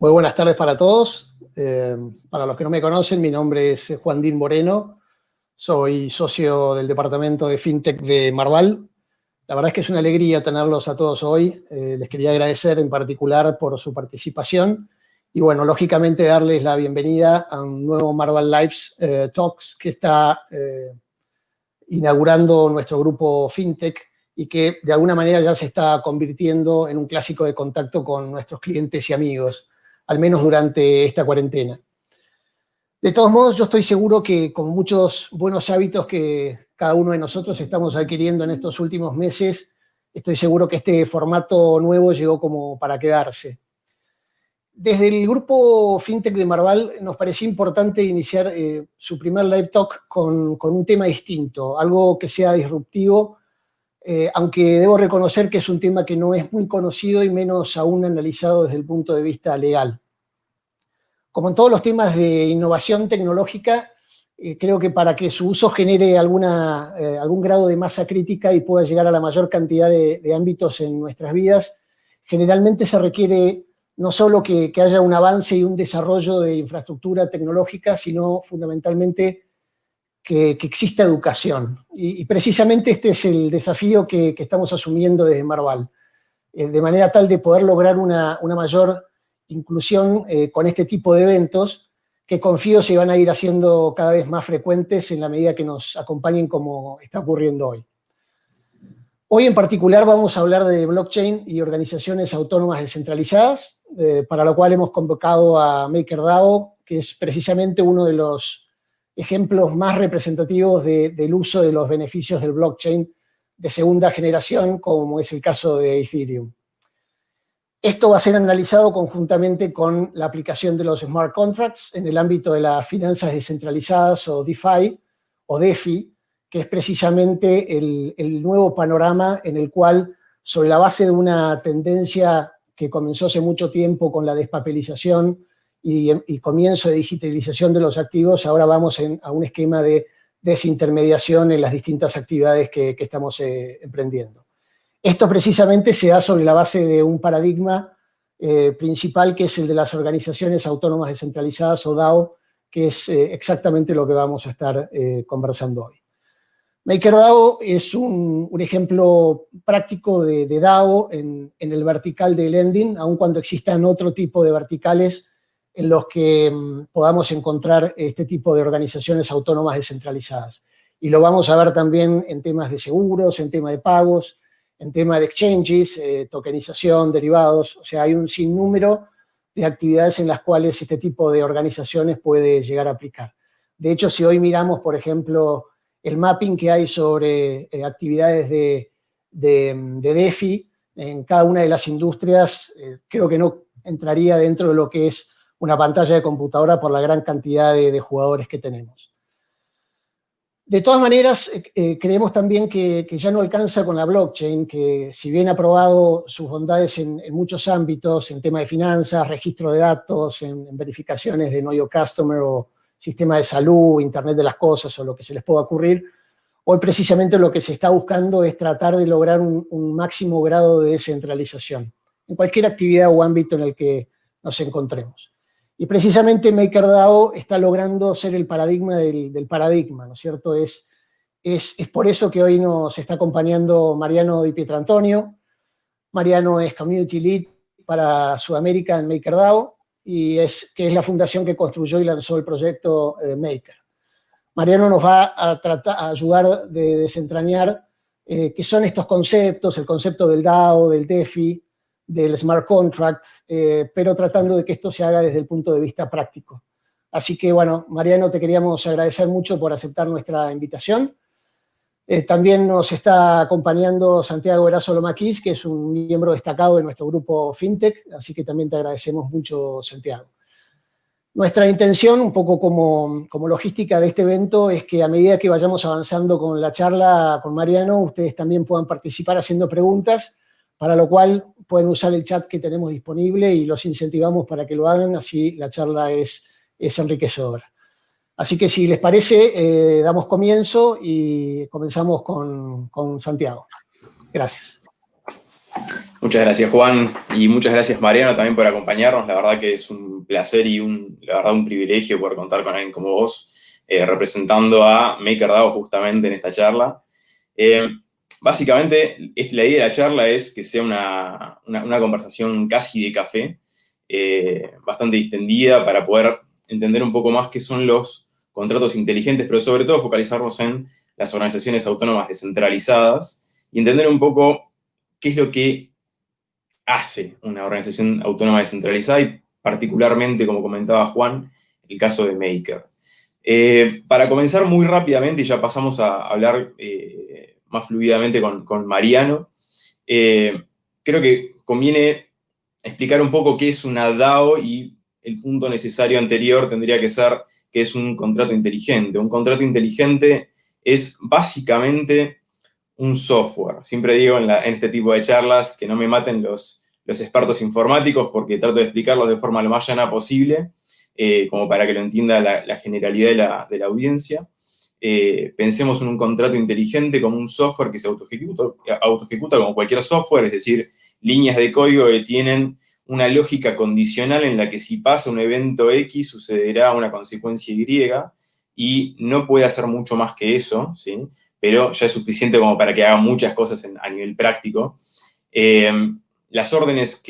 Muy buenas tardes para todos. Para los que no me conocen, mi nombre es Juan Dín Moreno. Soy socio del departamento de FinTech de Marval. La verdad es que es una alegría tenerlos a todos hoy. Les quería agradecer en particular por su participación y, bueno, lógicamente darles la bienvenida a un nuevo Marval Lives Talks que está inaugurando nuestro grupo FinTech y que de alguna manera ya se está convirtiendo en un clásico de contacto con nuestros clientes y amigos, al menos durante esta cuarentena. De todos modos, yo estoy seguro que con muchos buenos hábitos que cada uno de nosotros estamos adquiriendo en estos últimos meses, estoy seguro que este formato nuevo llegó como para quedarse. Desde el grupo FinTech de Marval nos parecía importante iniciar su primer live talk con un tema distinto, algo que sea disruptivo, aunque debo reconocer que es un tema que no es muy conocido y menos aún analizado desde el punto de vista legal. Como en todos los temas de innovación tecnológica, creo que para que su uso genere algún grado de masa crítica y pueda llegar a la mayor cantidad de ámbitos en nuestras vidas, generalmente se requiere no solo que haya un avance y un desarrollo de infraestructura tecnológica, sino fundamentalmente que exista educación. Y precisamente este es el desafío que estamos asumiendo desde Marval, de manera tal de poder lograr una mayor inclusión con este tipo de eventos, que confío se van a ir haciendo cada vez más frecuentes en la medida que nos acompañen como está ocurriendo hoy. Hoy en particular vamos a hablar de blockchain y organizaciones autónomas descentralizadas, para lo cual hemos convocado a MakerDAO, que es precisamente uno de los ejemplos más representativos del uso de los beneficios del blockchain de segunda generación, como es el caso de Ethereum. Esto va a ser analizado conjuntamente con la aplicación de los smart contracts en el ámbito de las finanzas descentralizadas o DeFi o DeFi, que es precisamente el nuevo panorama en el cual, sobre la base de una tendencia que comenzó hace mucho tiempo con la despapelización y comienzo de digitalización de los activos, ahora vamos a un esquema de desintermediación en las distintas actividades que estamos emprendiendo. Esto precisamente se da sobre la base de un paradigma principal, que es el de las organizaciones autónomas descentralizadas o DAO, que es exactamente lo que vamos a estar conversando hoy. MakerDAO es un ejemplo práctico de DAO en el vertical de lending, aun cuando existan otro tipo de verticales en los que podamos encontrar este tipo de organizaciones autónomas descentralizadas. Y lo vamos a ver también en temas de seguros, en temas de pagos, en temas de exchanges, tokenización, derivados. O sea, hay un sinnúmero de actividades en las cuales este tipo de organizaciones puede llegar a aplicar. De hecho, si hoy miramos, por ejemplo, el mapping que hay sobre actividades de DeFi en cada una de las industrias, creo que no entraría dentro de lo que es una pantalla de computadora por la gran cantidad de jugadores que tenemos. De todas maneras, creemos también que ya no alcanza con la blockchain, que si bien ha probado sus bondades en muchos ámbitos, en tema de finanzas, registro de datos, en verificaciones de Know Your Customer o sistema de salud, Internet de las cosas o lo que se les pueda ocurrir, hoy precisamente lo que se está buscando es tratar de lograr un máximo grado de descentralización en cualquier actividad o ámbito en el que nos encontremos. Y precisamente MakerDAO está logrando ser el paradigma del paradigma, ¿no es cierto? Es por eso que hoy nos está acompañando Mariano Di Pietrantonio. Mariano es Community Lead para Sudamérica en MakerDAO, que es la fundación que construyó y lanzó el proyecto Maker. Mariano nos va a ayudar de desentrañar qué son estos conceptos, el concepto del DAO, del DeFi, del smart contract, pero tratando de que esto se haga desde el punto de vista práctico. Así que, bueno, Mariano, te queríamos agradecer mucho por aceptar nuestra invitación. También nos está acompañando Santiago Erazo Lomaquis, que es un miembro destacado de nuestro grupo FinTech, así que también te agradecemos mucho, Santiago. Nuestra intención, un poco como logística de este evento, es que a medida que vayamos avanzando con la charla con Mariano, ustedes también puedan participar haciendo preguntas, para lo cual pueden usar el chat que tenemos disponible y los incentivamos para que lo hagan, así la charla es enriquecedora. Así que si les parece, damos comienzo y comenzamos con Santiago. Gracias. Muchas gracias, Juan, y muchas gracias, Mariano, también por acompañarnos. La verdad que es un placer y la verdad un privilegio poder contar con alguien como vos, representando a MakerDAO justamente en esta charla. Eh, Básicamente, la idea de la charla es que sea una conversación casi de café, bastante distendida para poder entender un poco más qué son los contratos inteligentes, pero sobre todo focalizarnos en las organizaciones autónomas descentralizadas y entender un poco qué es lo que hace una organización autónoma descentralizada y particularmente, como comentaba Juan, el caso de Maker. Para comenzar muy rápidamente, y ya pasamos a hablar más fluidamente con Mariano, creo que conviene explicar un poco qué es una DAO y el punto necesario anterior tendría que ser que es un contrato inteligente. Un contrato inteligente es básicamente un software. Siempre digo en este tipo de charlas que no me maten los expertos informáticos porque trato de explicarlos de forma lo más llana posible, como para que lo entienda la generalidad de la audiencia. Pensemos en un contrato inteligente como un software que se autoejecuta como cualquier software, es decir, líneas de código que tienen una lógica condicional en la que si pasa un evento X sucederá una consecuencia Y y no puede hacer mucho más que eso, ¿sí? Pero ya es suficiente como para que haga muchas cosas a nivel práctico. Eh, las órdenes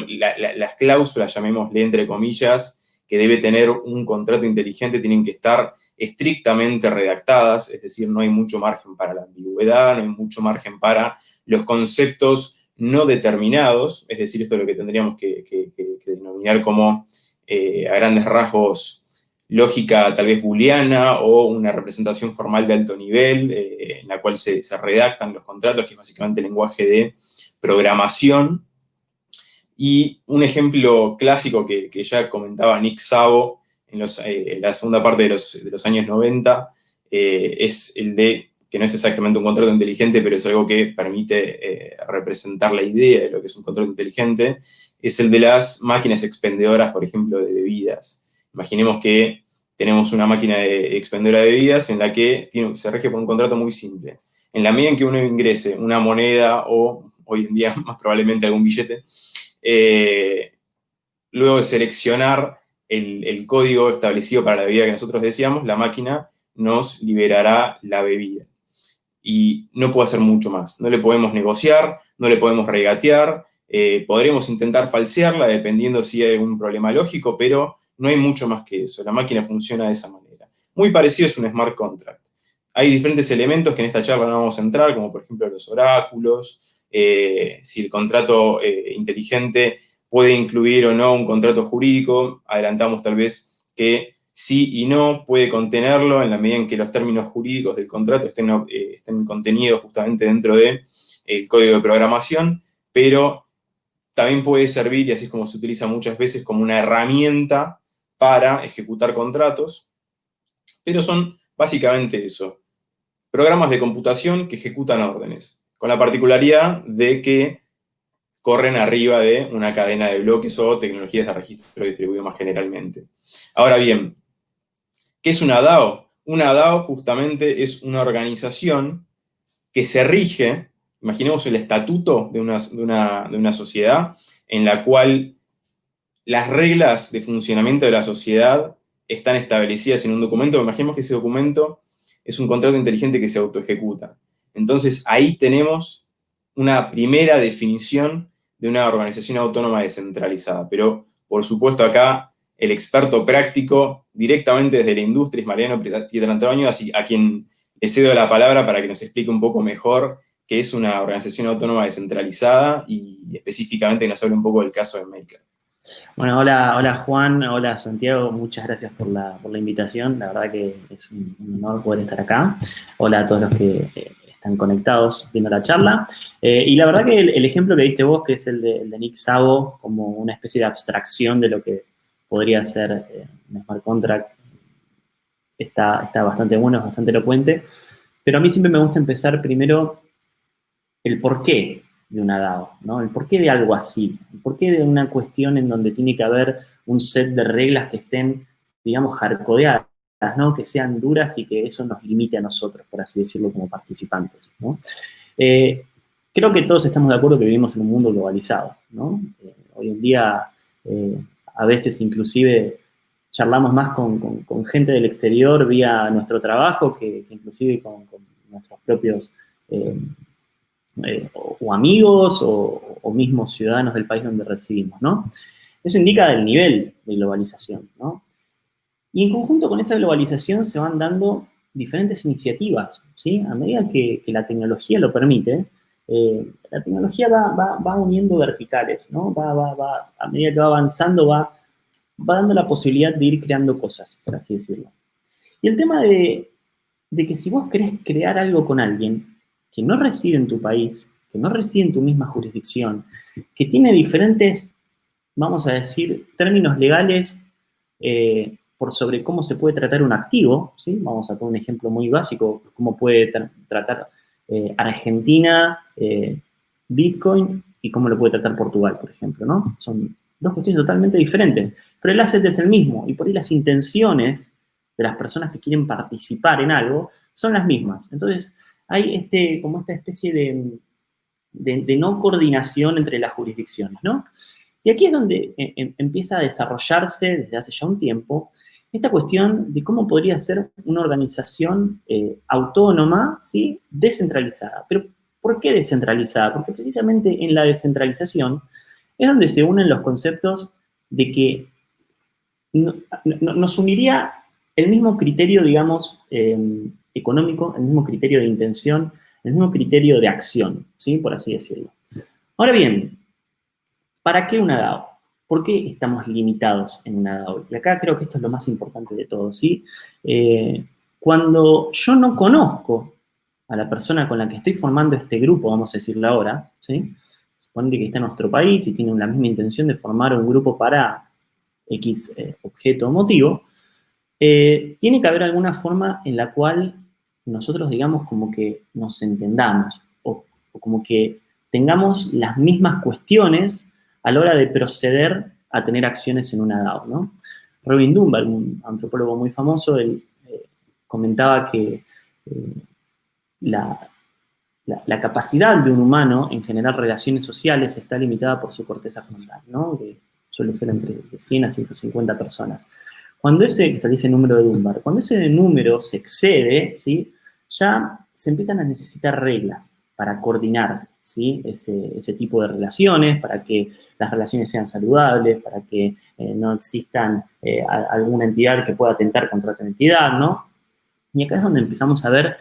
las cláusulas, llamémosle entre comillas, que debe tener un contrato inteligente tienen que estar estrictamente redactadas, es decir, no hay mucho margen para la ambigüedad, no hay mucho margen para los conceptos no determinados, es decir, esto es lo que tendríamos que denominar como a grandes rasgos lógica tal vez booleana o una representación formal de alto nivel en la cual se redactan los contratos, que es básicamente el lenguaje de programación. Y un ejemplo clásico que ya comentaba Nick Szabo en la segunda parte de los años 90 es el de, que no es exactamente un contrato inteligente, pero es algo que permite representar la idea de lo que es un contrato inteligente, es el de las máquinas expendedoras, por ejemplo, de bebidas. Imaginemos que tenemos una máquina expendedora de bebidas en la que se rige por un contrato muy simple. En la medida en que uno ingrese una moneda o, hoy en día, más probablemente algún billete, eh, luego de seleccionar el código establecido para la bebida que nosotros deseamos, la máquina nos liberará la bebida. Y no puede hacer mucho más. No le podemos negociar, no le podemos regatear, podremos intentar falsearla dependiendo si hay algún problema lógico, pero no hay mucho más que eso. La máquina funciona de esa manera. Muy parecido es un smart contract. Hay diferentes elementos que en esta charla no vamos a entrar, como por ejemplo los oráculos, si el contrato inteligente puede incluir o no un contrato jurídico. Adelantamos tal vez que sí y no puede contenerlo en la medida en que los términos jurídicos del contrato estén contenidos justamente dentro del código de programación, pero también puede servir, y así es como se utiliza muchas veces, como una herramienta para ejecutar contratos, pero son básicamente eso, programas de computación que ejecutan órdenes, con la particularidad de que corren arriba de una cadena de bloques o tecnologías de registro distribuido más generalmente. Ahora bien, ¿qué es una DAO? Una DAO justamente es una organización que se rige, imaginemos el estatuto de una sociedad en la cual las reglas de funcionamiento de la sociedad están establecidas en un documento. Imaginemos que ese documento es un contrato inteligente que se autoejecuta. Entonces ahí tenemos una primera definición de una organización autónoma descentralizada. Pero por supuesto acá el experto práctico directamente desde la industria es Mariano Pietrantonio, así a quien le cedo la palabra para que nos explique un poco mejor qué es una organización autónoma descentralizada y específicamente nos hable un poco del caso de Maker. Bueno, hola Juan, hola Santiago, muchas gracias por la invitación, la verdad que es un honor poder estar acá. Hola a todos los que están conectados viendo la charla. Y la verdad que el ejemplo que diste vos, que es el de Nick Szabo, como una especie de abstracción de lo que podría ser un smart contract, está bastante bueno, es bastante elocuente. Pero a mí siempre me gusta empezar primero el porqué de una DAO, ¿no? El porqué de algo así, el porqué de una cuestión en donde tiene que haber un set de reglas que estén, digamos, hardcodeadas, ¿no? Que sean duras y que eso nos limite a nosotros, por así decirlo, como participantes, ¿no? Eh, creo que todos estamos de acuerdo que vivimos en un mundo globalizado, ¿no? Hoy en día, a veces inclusive charlamos más con gente del exterior vía nuestro trabajo que inclusive con nuestros propios o amigos o mismos ciudadanos del país donde residimos, ¿no? Eso indica el nivel de globalización, ¿no? Y en conjunto con esa globalización se van dando diferentes iniciativas, ¿sí? A medida que la tecnología lo permite, la tecnología va uniendo verticales, ¿no? A medida que va avanzando, va dando la posibilidad de ir creando cosas, por así decirlo. Y el tema de que si vos querés crear algo con alguien que no reside en tu país, que no reside en tu misma jurisdicción, que tiene diferentes, vamos a decir, términos legales por sobre cómo se puede tratar un activo, ¿sí? Vamos a poner un ejemplo muy básico, cómo puede tratar Argentina Bitcoin y cómo lo puede tratar Portugal, por ejemplo, ¿no? Son dos cuestiones totalmente diferentes, pero el asset es el mismo y por ahí las intenciones de las personas que quieren participar en algo son las mismas. Entonces, hay como esta especie de no coordinación entre las jurisdicciones, ¿no? Y aquí es donde empieza a desarrollarse desde hace ya un tiempo esta cuestión de cómo podría ser una organización autónoma, ¿sí? Descentralizada. Pero, ¿por qué descentralizada? Porque precisamente en la descentralización es donde se unen los conceptos de que nos uniría el mismo criterio, digamos, económico, el mismo criterio de intención, el mismo criterio de acción, ¿sí? Por así decirlo. Ahora bien, ¿para qué una DAO? ¿Por qué estamos limitados en una DAO? Y acá creo que esto es lo más importante de todo, ¿sí? Cuando yo no conozco a la persona con la que estoy formando este grupo, vamos a decirlo ahora, ¿sí? Suponete que está en nuestro país y tiene la misma intención de formar un grupo para X objeto o motivo, tiene que haber alguna forma en la cual nosotros, digamos, como que nos entendamos o como que tengamos las mismas cuestiones a la hora de proceder a tener acciones en una DAO, ¿no? Robin Dunbar, un antropólogo muy famoso, él comentaba que la capacidad de un humano en generar relaciones sociales está limitada por su corteza frontal, ¿no? Que suele ser entre 100 a 150 personas. Cuando ese, se dice número de Dunbar, cuando ese número se excede, ¿sí? Ya se empiezan a necesitar reglas para coordinar, ¿sí? ese tipo de relaciones, para que las relaciones sean saludables, para que no existan alguna entidad que pueda atentar contra otra entidad, ¿no? Y acá es donde empezamos a ver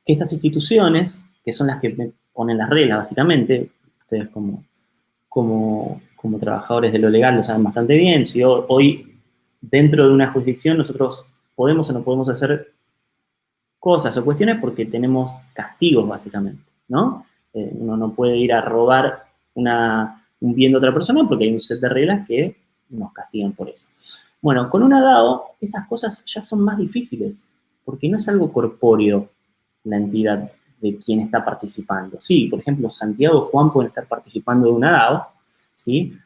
que estas instituciones, que son las que ponen las reglas, básicamente, ustedes como trabajadores de lo legal lo saben bastante bien, si hoy dentro de una jurisdicción nosotros podemos o no podemos hacer cosas o cuestiones porque tenemos castigos, básicamente, ¿no? Uno no puede ir a robar un bien de otra persona porque hay un set de reglas que nos castigan por eso. Bueno, con una DAO esas cosas ya son más difíciles porque no es algo corpóreo la entidad de quien está participando. Sí, por ejemplo, Santiago o Juan pueden estar participando de una DAO, ¿sí?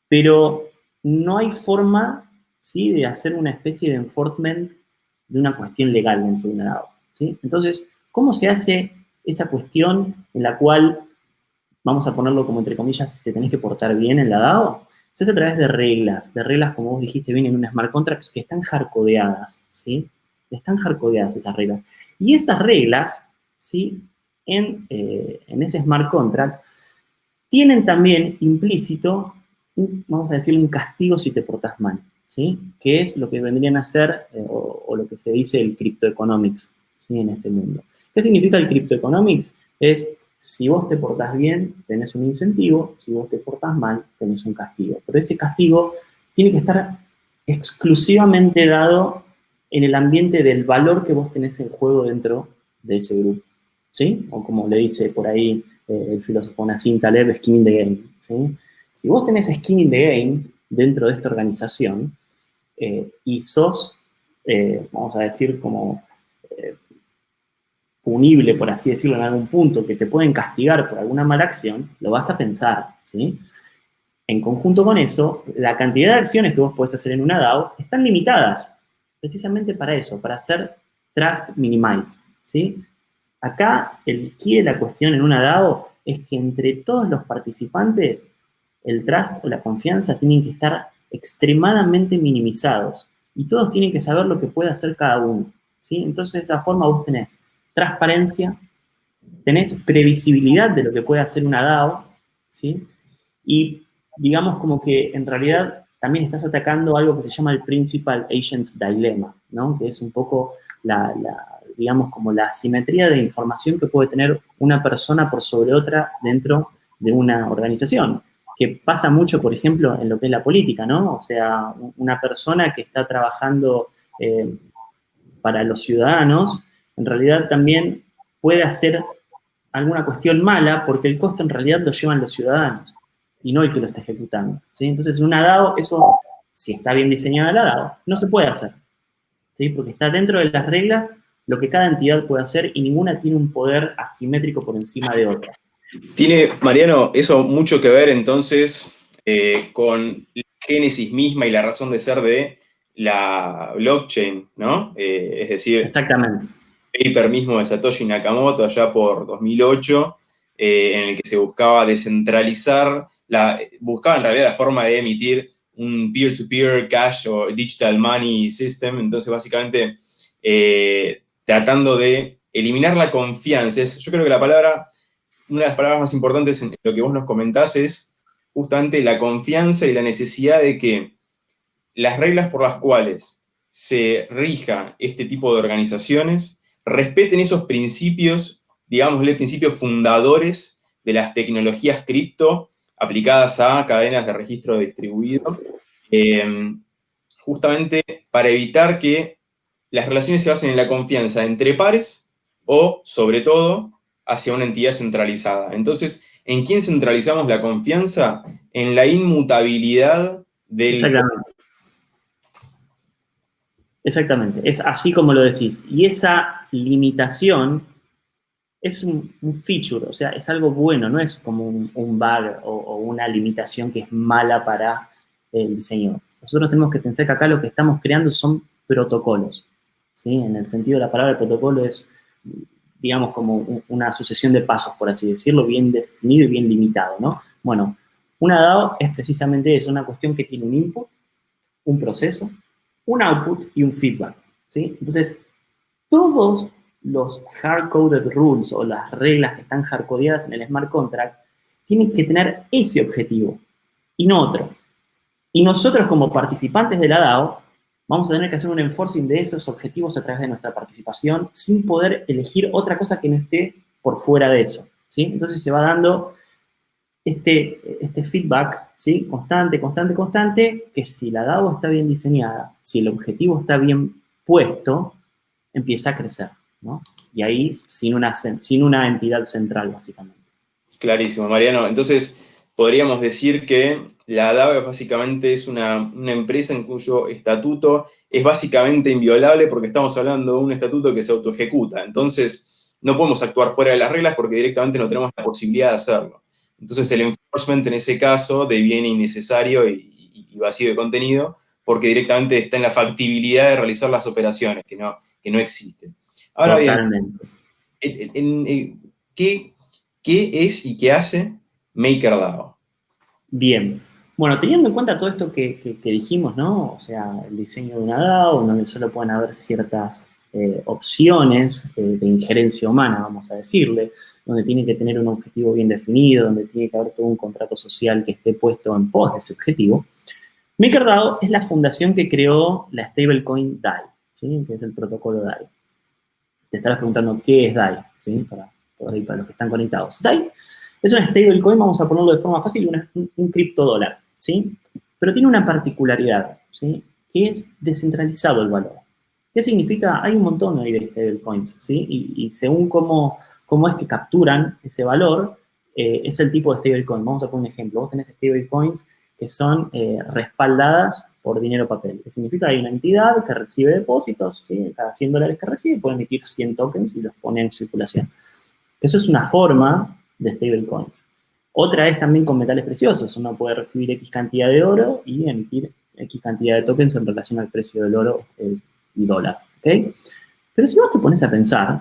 Pero no hay forma, ¿sí?, de hacer una especie de enforcement de una cuestión legal dentro de una DAO, ¿sí? Entonces, ¿cómo se hace esa cuestión en la cual, vamos a ponerlo como entre comillas, te tenés que portar bien en la DAO? Se hace a través de reglas como vos dijiste bien en un smart contracts, que están hardcodeadas, ¿sí? Están hardcodeadas esas reglas. Y esas reglas, ¿sí?, en ese smart contract, tienen también implícito, vamos a decir, un castigo si te portas mal, ¿sí? Que es lo que vendrían a ser, o lo que se dice el cryptoeconomics, ¿sí?, en este mundo. ¿Qué significa el cryptoeconomics? Es, si vos te portás bien, tenés un incentivo, si vos te portás mal, tenés un castigo. Pero ese castigo tiene que estar exclusivamente dado en el ambiente del valor que vos tenés en juego dentro de ese grupo, ¿sí? O como le dice por ahí el filósofo Nassim Taleb, skin in the game, ¿sí? Si vos tenés skin in the game dentro de esta organización y sos, vamos a decir, como punible, por así decirlo, en algún punto, que te pueden castigar por alguna mala acción, lo vas a pensar, ¿sí? En conjunto con eso, la cantidad de acciones que vos podés hacer en una DAO están limitadas, precisamente para eso, para hacer trust minimize, ¿sí? Acá el key de la cuestión en una DAO es que entre todos los participantes el trust o la confianza tienen que estar extremadamente minimizados y todos tienen que saber lo que puede hacer cada uno, ¿sí? Entonces, de esa forma vos tenés transparencia, tenés previsibilidad de lo que puede hacer una DAO, ¿sí? Y digamos como que en realidad también estás atacando algo que se llama el Principal Agent's Dilemma, ¿no? Que es un poco digamos, como la asimetría de información que puede tener una persona por sobre otra dentro de una organización, que pasa mucho, por ejemplo, en lo que es la política, ¿no? O sea, una persona que está trabajando para los ciudadanos, en realidad también puede hacer alguna cuestión mala porque el costo en realidad lo llevan los ciudadanos y no el que lo está ejecutando, ¿sí? Entonces, en una DAO, eso, si está bien diseñada la DAO, no se puede hacer, ¿sí? Porque está dentro de las reglas lo que cada entidad puede hacer y ninguna tiene un poder asimétrico por encima de otra. Tiene, Mariano, eso mucho que ver entonces con la génesis misma y la razón de ser de la blockchain, ¿no? Es decir, exactamente, el paper mismo de Satoshi Nakamoto allá por 2008, en el que se buscaba descentralizar, buscaba en realidad la forma de emitir un peer-to-peer cash o digital money system, entonces básicamente tratando de eliminar la confianza. Yo creo que una de las palabras más importantes en lo que vos nos comentás es justamente la confianza y la necesidad de que las reglas por las cuales se rija este tipo de organizaciones respeten esos principios, digámosle, principios fundadores de las tecnologías cripto aplicadas a cadenas de registro distribuido, justamente para evitar que las relaciones se basen en la confianza entre pares o, sobre todo, hacia una entidad centralizada. Entonces, ¿en quién centralizamos la confianza? En la inmutabilidad del... exactamente. Exactamente, es así como lo decís. Y esa limitación es un feature, o sea, es algo bueno, no es como un bug o una limitación que es mala para el diseño. Nosotros tenemos que pensar que acá lo que estamos creando son protocolos, ¿sí? En el sentido de la palabra protocolo es, digamos, como una sucesión de pasos, por así decirlo, bien definido y bien limitado, ¿no? Bueno, una DAO es precisamente eso, una cuestión que tiene un input, un proceso, un output y un feedback, ¿sí? Entonces, todos los hard-coded rules o las reglas que están hardcodeadas en el smart contract tienen que tener ese objetivo y no otro. Y nosotros como participantes de la DAO vamos a tener que hacer un enforcing de esos objetivos a través de nuestra participación sin poder elegir otra cosa que no esté por fuera de eso, ¿sí? Entonces se va dando este feedback, ¿sí? Constante, que si la DAO está bien diseñada, si el objetivo está bien puesto, empieza a crecer, ¿no? Y ahí sin una entidad central, básicamente. Clarísimo, Mariano. Entonces, podríamos decir que la DAO básicamente es una empresa en cuyo estatuto es básicamente inviolable porque estamos hablando de un estatuto que se autoejecuta. Entonces, no podemos actuar fuera de las reglas porque directamente no tenemos la posibilidad de hacerlo. Entonces, el enforcement en ese caso deviene innecesario y vacío de contenido porque directamente está en la factibilidad de realizar las operaciones, que no existen. Ahora Totalmente. bien, ¿qué es y qué hace MakerDAO? Bien. Bueno, teniendo en cuenta todo esto que dijimos, ¿no? O sea, el diseño de una DAO, donde solo pueden haber ciertas opciones de injerencia humana, vamos a decirle, donde tiene que tener un objetivo bien definido, donde tiene que haber todo un contrato social que esté puesto en pos de ese objetivo. MakerDAO es la fundación que creó la stablecoin DAI, ¿sí? Que es el protocolo DAI. Te estarás preguntando qué es DAI, ¿sí? Para los que están conectados. DAI es una stablecoin, vamos a ponerlo de forma fácil, un criptodólar, ¿sí? Pero tiene una particularidad, ¿sí? Que es descentralizado el valor. ¿Qué significa? Hay un montón ahí de stablecoins, ¿sí? Y según cómo es que capturan ese valor, es el tipo de stablecoin. Vamos a poner un ejemplo. Vos tenés stablecoins que son respaldadas por dinero papel. ¿Qué significa? Hay una entidad que recibe depósitos, ¿sí? Cada $100 que recibe puede emitir 100 tokens y los pone en circulación. Eso es una forma de stablecoins. Otra es también con metales preciosos. Uno puede recibir X cantidad de oro y emitir X cantidad de tokens en relación al precio del oro y dólar, ¿ok? Pero si vos te pones a pensar,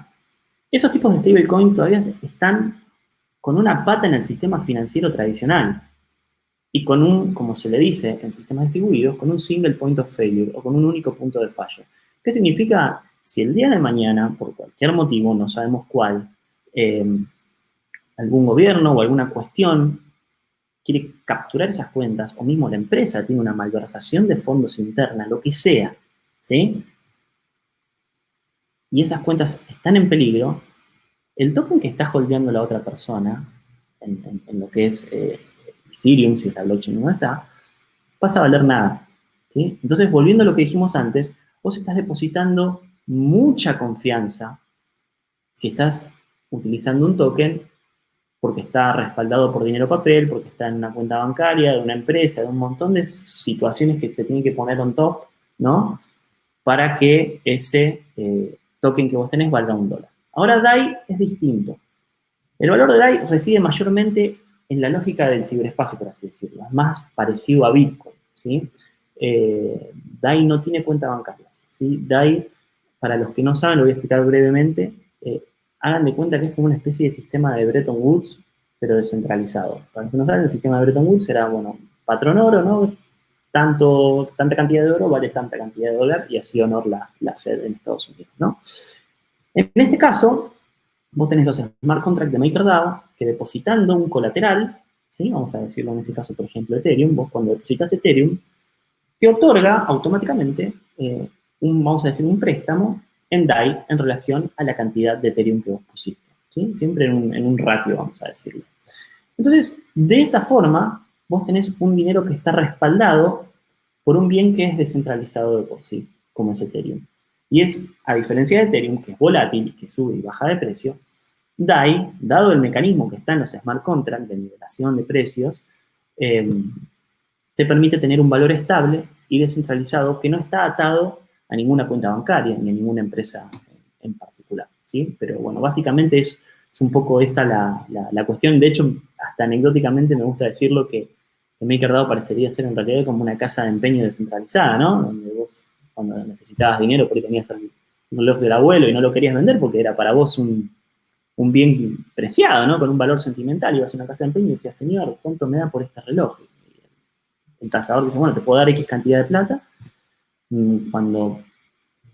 esos tipos de stablecoin todavía están con una pata en el sistema financiero tradicional y con un, como se le dice en sistemas distribuidos, con un single point of failure o con un único punto de fallo. ¿Qué significa? Si el día de mañana, por cualquier motivo, no sabemos cuál, algún gobierno o alguna cuestión quiere capturar esas cuentas, o mismo la empresa tiene una malversación de fondos interna, lo que sea, ¿sí? Y esas cuentas están en peligro, el token que está holdeando la otra persona, en lo que es Ethereum, si la blockchain no está, pasa a valer nada, ¿sí? Entonces, volviendo a lo que dijimos antes, vos estás depositando mucha confianza si estás utilizando un token porque está respaldado por dinero papel, porque está en una cuenta bancaria, de una empresa, de un montón de situaciones que se tienen que poner on top, ¿no? Para que ese token que vos tenés valga $1. Ahora DAI es distinto. El valor de DAI reside mayormente en la lógica del ciberespacio, por así decirlo. Es más parecido a Bitcoin, ¿sí? DAI no tiene cuenta bancaria, ¿sí? DAI, para los que no saben, lo voy a explicar brevemente, hagan de cuenta que es como una especie de sistema de Bretton Woods, pero descentralizado. Para los que no saben, el sistema de Bretton Woods era, bueno, patrón oro, ¿no? Tanta cantidad de oro vale tanta cantidad de dólar, y así honor la Fed en Estados Unidos, ¿no? En este caso, vos tenés los smart contracts de MakerDAO que, depositando un colateral, ¿sí? Vamos a decirlo en este caso, por ejemplo, Ethereum, vos cuando depositas Ethereum, te otorga automáticamente vamos a decir, un préstamo en DAI en relación a la cantidad de Ethereum que vos pusiste, ¿sí? Siempre en un ratio, vamos a decirlo. Entonces, de esa forma, vos tenés un dinero que está respaldado por un bien que es descentralizado de por sí, como es Ethereum. Y es, a diferencia de Ethereum, que es volátil, que sube y baja de precio, DAI, dado el mecanismo que está en los smart contracts de nivelación de precios, te permite tener un valor estable y descentralizado que no está atado a ninguna cuenta bancaria ni a ninguna empresa en particular, ¿sí? Pero bueno, básicamente es un poco esa la cuestión. De hecho, hasta anecdóticamente me gusta decirlo que MakerDAO parecería ser en realidad como una casa de empeño descentralizada, ¿no? Donde vos, cuando necesitabas dinero, porque tenías el reloj del abuelo y no lo querías vender porque era para vos un bien preciado, ¿no? Con un valor sentimental, ibas a una casa de empeño y decías, señor, ¿cuánto me da por este reloj? El tasador dice, bueno, te puedo dar X cantidad de plata, cuando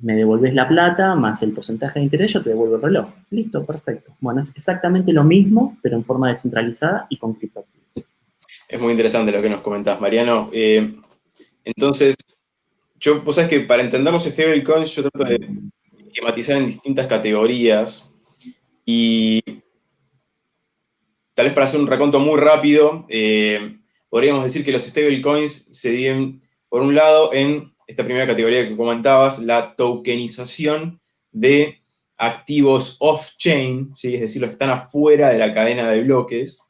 me devolvés la plata más el porcentaje de interés, yo te devuelvo el reloj. Listo, perfecto. Bueno, es exactamente lo mismo, pero en forma descentralizada y con criptoactivos. Es muy interesante lo que nos comentás, Mariano. Entonces, vos sabés que para entender los stablecoins yo trato de esquematizar en distintas categorías y tal vez para hacer un reconto muy rápido, podríamos decir que los stablecoins se dividen, por un lado, en esta primera categoría que comentabas, la tokenización de activos off-chain, ¿sí? Es decir, los que están afuera de la cadena de bloques.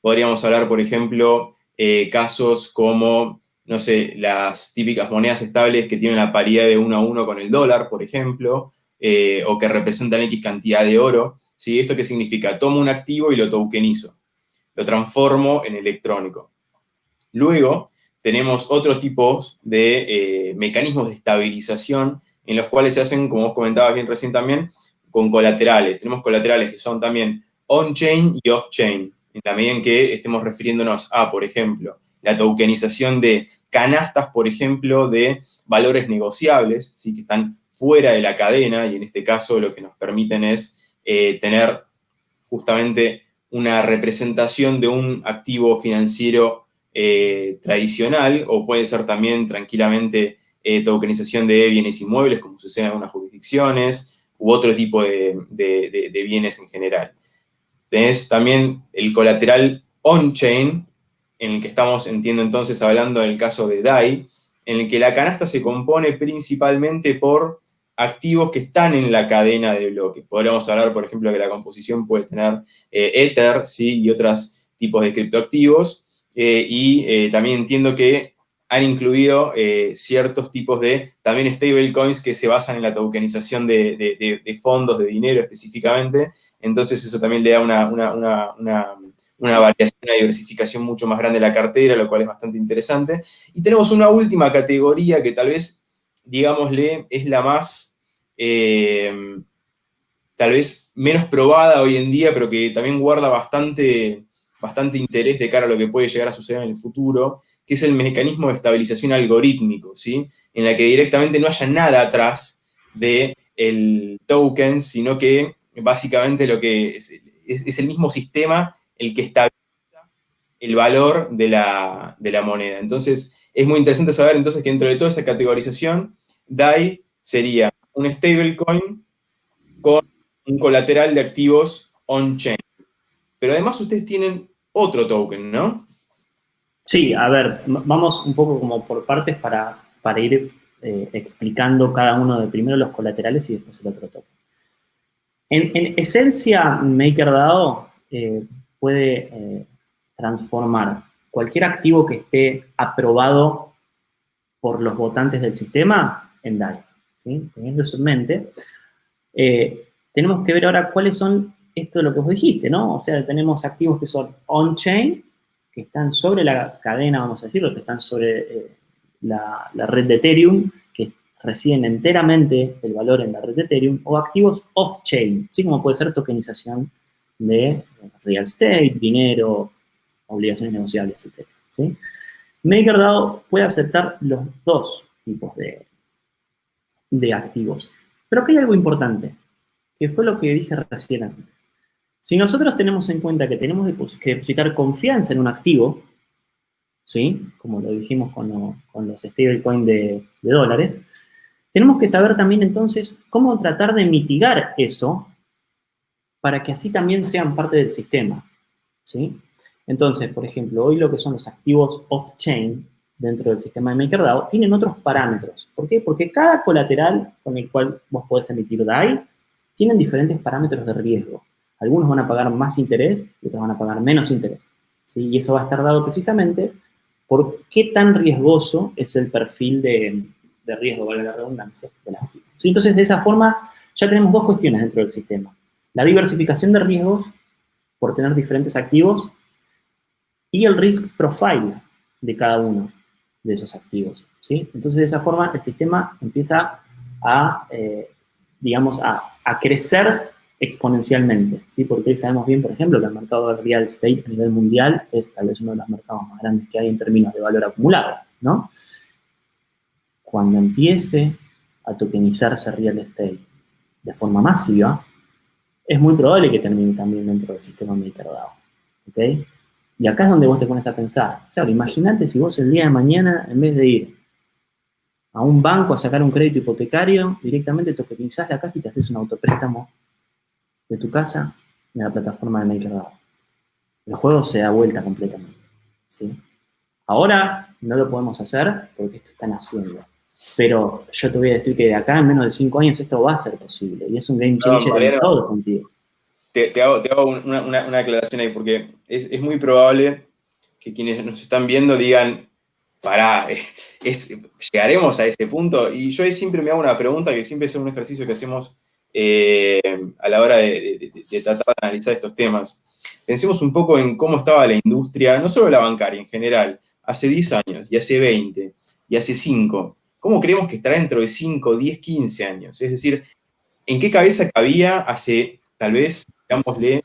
Podríamos hablar, por ejemplo, casos como, no sé, las típicas monedas estables que tienen la paridad de 1 a 1 con el dólar, por ejemplo, o que representan X cantidad de oro. ¿Sí? ¿Esto qué significa? Tomo un activo y lo tokenizo, lo transformo en electrónico. Luego tenemos otros tipos de mecanismos de estabilización en los cuales se hacen, como vos comentabas bien recién también, con colaterales. Tenemos colaterales que son también on-chain y off-chain, en la medida en que estemos refiriéndonos a, por ejemplo, la tokenización de canastas, por ejemplo, de valores negociables, ¿sí? Que están fuera de la cadena, y en este caso lo que nos permiten es tener justamente una representación de un activo financiero tradicional, o puede ser también tranquilamente tokenización de bienes inmuebles, como sucede en algunas jurisdicciones, u otro tipo de bienes en general. Tenés también el colateral on-chain, en el que estamos, entiendo entonces, hablando del caso de DAI, en el que la canasta se compone principalmente por activos que están en la cadena de bloques. Podríamos hablar, por ejemplo, que la composición puede tener Ether, ¿sí? Y otros tipos de criptoactivos. También entiendo que han incluido ciertos tipos de también stablecoins que se basan en la tokenización de fondos, de dinero específicamente. Entonces eso también le da una variación, una diversificación mucho más grande de la cartera, lo cual es bastante interesante. Y tenemos una última categoría que tal vez, digámosle, es la más tal vez menos probada hoy en día, pero que también guarda bastante interés de cara a lo que puede llegar a suceder en el futuro, que es el mecanismo de estabilización algorítmico, ¿sí? En la que directamente no haya nada atrás del token, sino que básicamente lo que es el mismo sistema el que estabiliza el valor de la moneda. Entonces, es muy interesante saber entonces que dentro de toda esa categorización, DAI sería un stablecoin con un colateral de activos on-chain. Pero además ustedes tienen otro token, ¿no? Sí, a ver, vamos un poco como por partes para ir explicando cada uno de primero los colaterales y después el otro token. En esencia, MakerDAO puede transformar cualquier activo que esté aprobado por los votantes del sistema en DAI. ¿Sí? Teniendo eso en mente, tenemos que ver ahora cuáles son esto de lo que vos dijiste, ¿no? O sea, tenemos activos que son on-chain, que están sobre la cadena, vamos a decirlo, que están sobre la red de Ethereum, que reciben enteramente el valor en la red de Ethereum, o activos off-chain, ¿sí? Como puede ser tokenización de real estate, dinero, obligaciones negociables, etc. ¿Sí? MakerDAO puede aceptar los dos tipos de activos. Pero aquí hay algo importante, que fue lo que dije recién antes. Si nosotros tenemos en cuenta que tenemos que depositar confianza en un activo, ¿sí? Como lo dijimos con los stablecoins de dólares, tenemos que saber también entonces cómo tratar de mitigar eso para que así también sean parte del sistema, ¿sí? Entonces, por ejemplo, hoy lo que son los activos off-chain dentro del sistema de MakerDAO tienen otros parámetros. ¿Por qué? Porque cada colateral con el cual vos podés emitir DAI tienen diferentes parámetros de riesgo. Algunos van a pagar más interés y otros van a pagar menos interés, ¿sí? Y eso va a estar dado precisamente por qué tan riesgoso es el perfil de riesgo, valga la redundancia, del activo. ¿Sí? Entonces, de esa forma, ya tenemos dos cuestiones dentro del sistema. La diversificación de riesgos por tener diferentes activos y el risk profile de cada uno de esos activos, ¿sí? Entonces, de esa forma, el sistema empieza a, digamos, a crecer exponencialmente, ¿sí? Porque hoy sabemos bien, por ejemplo, que el mercado de real estate a nivel mundial es tal vez uno de los mercados más grandes que hay en términos de valor acumulado, ¿no? Cuando empiece a tokenizarse real estate de forma masiva, es muy probable que termine también dentro del sistema MakerDAO, ¿ok? Y acá es donde vos te pones a pensar. Claro, imagínate si vos el día de mañana, en vez de ir a un banco a sacar un crédito hipotecario, directamente tokenizás la casa y te haces un autopréstamo de tu casa en la plataforma de MakerDAO. El juego se da vuelta completamente, ¿sí? Ahora no lo podemos hacer porque esto está naciendo. Pero yo te voy a decir que de acá en menos de 5 años esto va a ser posible. Y es un game changer en todo sentido. Te hago una aclaración ahí, porque es muy probable que quienes nos están viendo digan, pará, llegaremos a ese punto. Y yo ahí siempre me hago una pregunta, que siempre es un ejercicio que hacemos a la hora de tratar de analizar estos temas. Pensemos un poco en cómo estaba la industria, no solo la bancaria en general, hace 10 años, y hace 20, y hace 5. ¿Cómo creemos que estará dentro de 5, 10, 15 años? Es decir, ¿en qué cabeza cabía hace, tal vez, digámosle,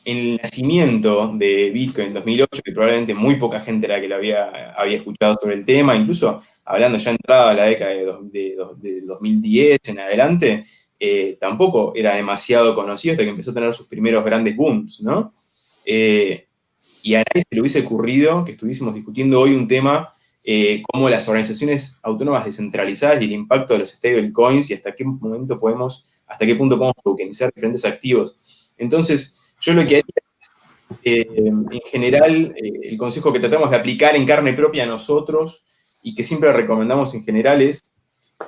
el nacimiento de Bitcoin en 2008, que probablemente muy poca gente era que lo había escuchado sobre el tema, incluso hablando ya entrada a la década de 2010 en adelante, tampoco era demasiado conocido hasta que empezó a tener sus primeros grandes booms, ¿no? Y a nadie se le hubiese ocurrido que estuviésemos discutiendo hoy un tema como las organizaciones autónomas descentralizadas y el impacto de los stablecoins y hasta qué punto podemos tokenizar diferentes activos. Entonces, yo lo que haría es, en general, el consejo que tratamos de aplicar en carne propia a nosotros y que siempre recomendamos en general es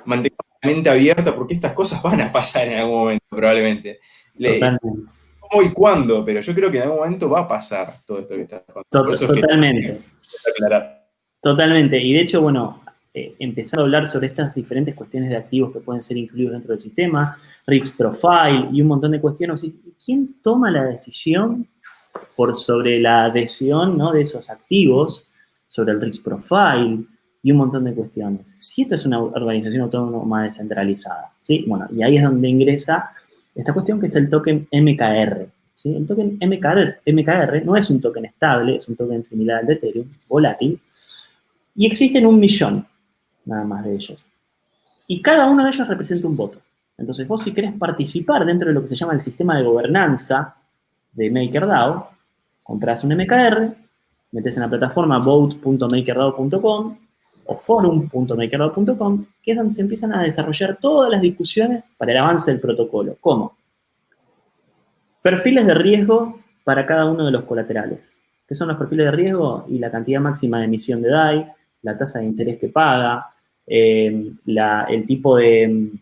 mantener la mente abierta porque estas cosas van a pasar en algún momento, probablemente. Totalmente. ¿Cómo y cuándo? Pero yo creo que en algún momento va a pasar todo esto que estás contando. Por eso es Totalmente. que aclarar. Totalmente. Y de hecho, bueno, empezar a hablar sobre estas diferentes cuestiones de activos que pueden ser incluidos dentro del sistema, risk profile y un montón de cuestiones. ¿Quién toma la decisión por sobre la adhesión, ¿no?, de esos activos, sobre el risk profile y un montón de cuestiones? Si esto es una organización autónoma descentralizada, ¿sí? Bueno, y ahí es donde ingresa esta cuestión que es el token MKR. ¿Sí? El token MKR no es un token estable, es un token similar al de Ethereum, volátil, y existen 1 millón, nada más de ellos. Y cada uno de ellos representa un voto. Entonces, vos si querés participar dentro de lo que se llama el sistema de gobernanza de MakerDAO, compras un MKR, metes en la plataforma vote.makerdao.com o forum.makerdao.com, que es donde se empiezan a desarrollar todas las discusiones para el avance del protocolo. ¿Cómo? Perfiles de riesgo para cada uno de los colaterales. ¿Qué son los perfiles de riesgo? Y la cantidad máxima de emisión de DAI, la tasa de interés que paga, el tipo de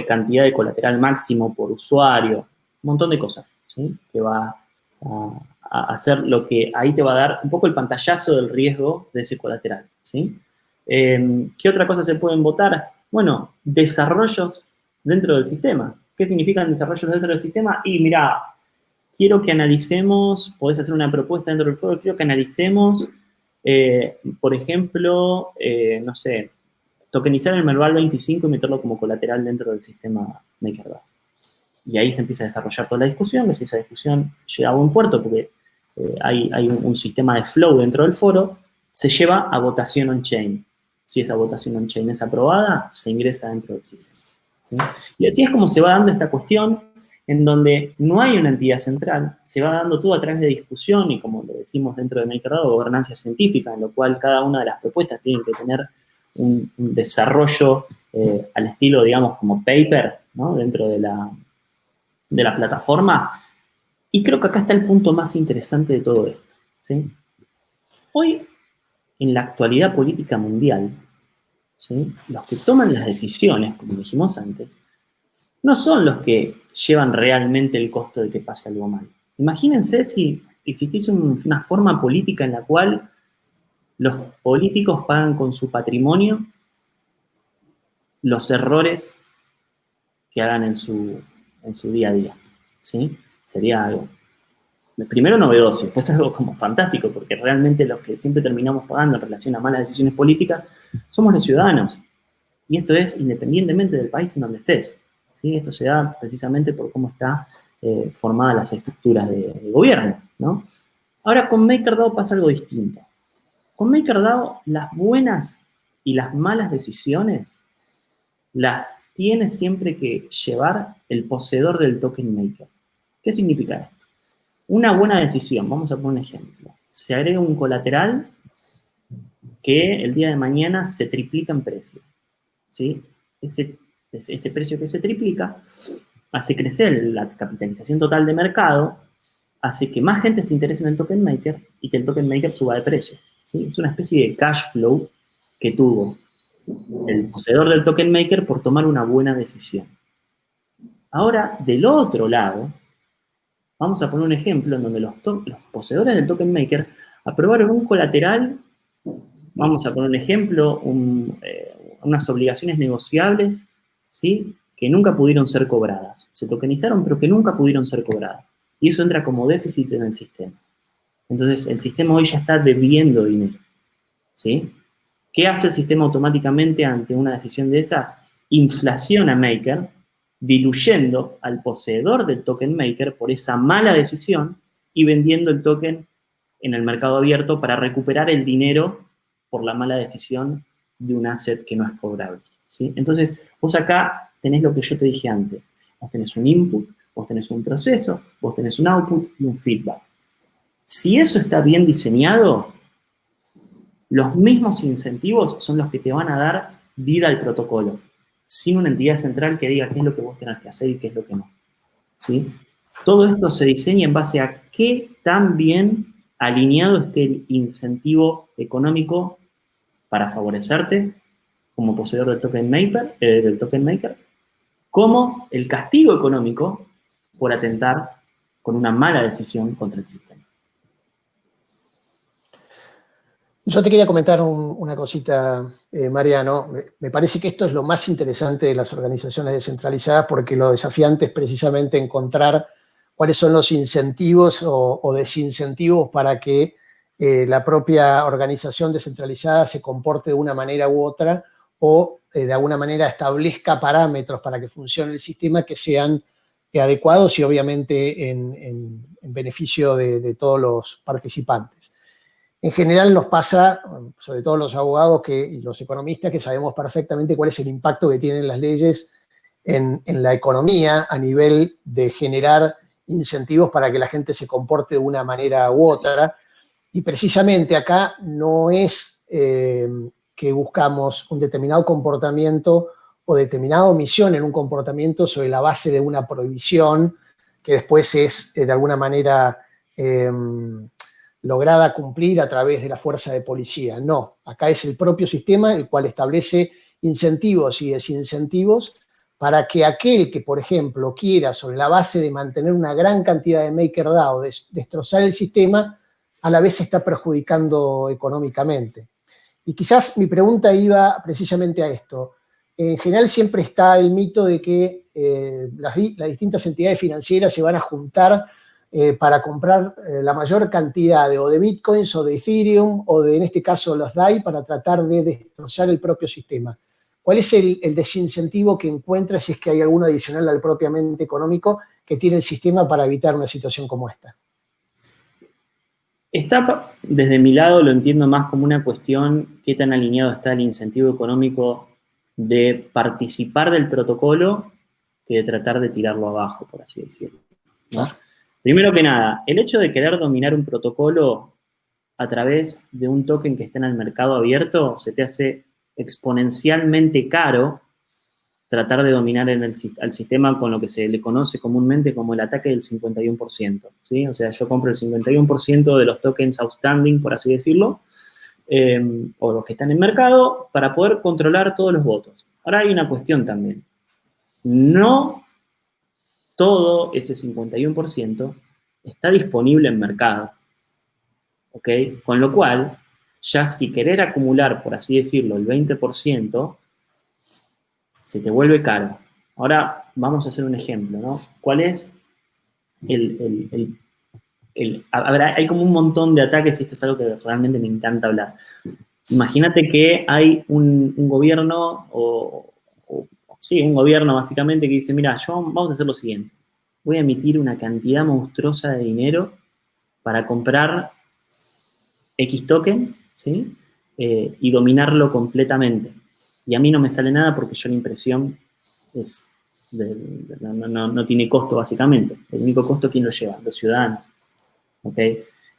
cantidad de colateral máximo por usuario, un montón de cosas, ¿sí? Que va a hacer lo que ahí te va a dar un poco el pantallazo del riesgo de ese colateral, ¿sí? ¿Qué otra cosa se pueden votar? Bueno, desarrollos dentro del sistema. ¿Qué significan desarrollos dentro del sistema? Y mira, quiero que analicemos, podés hacer una propuesta dentro del foro, quiero que analicemos, por ejemplo, no sé, tokenizar el Merval 25 y meterlo como colateral dentro del sistema MakerDAO. Y ahí se empieza a desarrollar toda la discusión, que si esa discusión llega a buen puerto, porque hay un sistema de flow dentro del foro, se lleva a votación on-chain. Si esa votación on-chain es aprobada, se ingresa dentro del sistema. ¿Sí? Y así es como se va dando esta cuestión, en donde no hay una entidad central, se va dando todo a través de discusión y, como lo decimos dentro de MakerDAO, gobernanza científica, en lo cual cada una de las propuestas tiene que tener un desarrollo al estilo, digamos, como paper, ¿no? Dentro de la plataforma. Y creo que acá está el punto más interesante de todo esto, ¿sí? Hoy, en la actualidad política mundial, ¿sí? Los que toman las decisiones, como dijimos antes, no son los que llevan realmente el costo de que pase algo mal. Imagínense si existiese una forma política en la cual los políticos pagan con su patrimonio los errores que hagan en su día a día, ¿sí? Sería algo, primero, novedoso, después algo como fantástico, porque realmente los que siempre terminamos pagando en relación a malas decisiones políticas somos los ciudadanos. Y esto es independientemente del país en donde estés, ¿sí? Esto se da precisamente por cómo están formadas las estructuras de gobierno, ¿no? Ahora, con MakerDAO pasa algo distinto. Con MakerDAO, las buenas y las malas decisiones las tiene siempre que llevar el poseedor del token maker. ¿Qué significa esto? Una buena decisión, vamos a poner un ejemplo. Se agrega un colateral que el día de mañana se triplica en precio, ¿sí? Ese precio que se triplica hace crecer la capitalización total de mercado, hace que más gente se interese en el token maker y que el token maker suba de precio, ¿sí? Es una especie de cash flow que tuvo el poseedor del token maker por tomar una buena decisión. Ahora, del otro lado, vamos a poner un ejemplo en donde los poseedores del token maker aprobaron un colateral, vamos a poner un ejemplo, unas obligaciones negociables, ¿sí? Que nunca pudieron ser cobradas. Se tokenizaron, pero que nunca pudieron ser cobradas. Y eso entra como déficit en el sistema. Entonces, el sistema hoy ya está debiendo dinero, ¿sí? ¿Qué hace el sistema automáticamente ante una decisión de esas? Inflaciona Maker, diluyendo al poseedor del token maker por esa mala decisión y vendiendo el token en el mercado abierto para recuperar el dinero por la mala decisión de un asset que no es cobrable, ¿sí? Entonces, vos acá tenés lo que yo te dije antes. Vos tenés un input, vos tenés un proceso, vos tenés un output y un feedback. Si eso está bien diseñado, los mismos incentivos son los que te van a dar vida al protocolo, sin una entidad central que diga qué es lo que vos tenés que hacer y qué es lo que no, ¿sí? Todo esto se diseña en base a qué tan bien alineado esté el incentivo económico para favorecerte como poseedor del token maker, como el castigo económico por atentar con una mala decisión contra el sistema. Yo te quería comentar una cosita, Mariano. Me parece que esto es lo más interesante de las organizaciones descentralizadas, porque lo desafiante es precisamente encontrar cuáles son los incentivos o desincentivos para que la propia organización descentralizada se comporte de una manera u otra o de alguna manera establezca parámetros para que funcione el sistema que sean adecuados y obviamente en beneficio de todos los participantes. En general nos pasa, sobre todo los abogados y los economistas, que sabemos perfectamente cuál es el impacto que tienen las leyes en la economía a nivel de generar incentivos para que la gente se comporte de una manera u otra. Y precisamente acá no es que buscamos un determinado comportamiento o determinada omisión en un comportamiento sobre la base de una prohibición que después es de alguna manera lograda cumplir a través de la fuerza de policía. No, acá es el propio sistema el cual establece incentivos y desincentivos para que aquel que, por ejemplo, quiera, sobre la base de mantener una gran cantidad de MakerDAO, destrozar el sistema, a la vez se está perjudicando económicamente. Y quizás mi pregunta iba precisamente a esto. En general siempre está el mito de que las distintas entidades financieras se van a juntar para comprar la mayor cantidad de bitcoins o de Ethereum o de, en este caso, los DAI para tratar de destrozar el propio sistema. ¿Cuál es el desincentivo que encuentra, si es que hay alguno adicional al propiamente económico, que tiene el sistema para evitar una situación como esta? Desde mi lado lo entiendo más como una cuestión qué tan alineado está el incentivo económico de participar del protocolo que de tratar de tirarlo abajo, por así decirlo, ¿no? Primero que nada, el hecho de querer dominar un protocolo a través de un token que está en el mercado abierto se te hace exponencialmente caro tratar de dominar al sistema con lo que se le conoce comúnmente como el ataque del 51%, ¿sí? O sea, yo compro el 51% de los tokens outstanding, por así decirlo, o los que están en mercado, para poder controlar todos los votos. Ahora hay una cuestión también. No todo ese 51% está disponible en mercado, ¿ok? Con lo cual, ya si querer acumular, por así decirlo, el 20%, se te vuelve caro. Ahora vamos a hacer un ejemplo, ¿no? ¿Cuál es a ver, hay como un montón de ataques y esto es algo que realmente me encanta hablar. Imagínate que hay un gobierno, sí, un gobierno básicamente que dice, mira, vamos a hacer lo siguiente. Voy a emitir una cantidad monstruosa de dinero para comprar X token, ¿sí? Y dominarlo completamente. Y a mí no me sale nada porque yo la impresión no tiene costo, básicamente. El único costo, ¿quién lo lleva? Los ciudadanos. ¿Ok?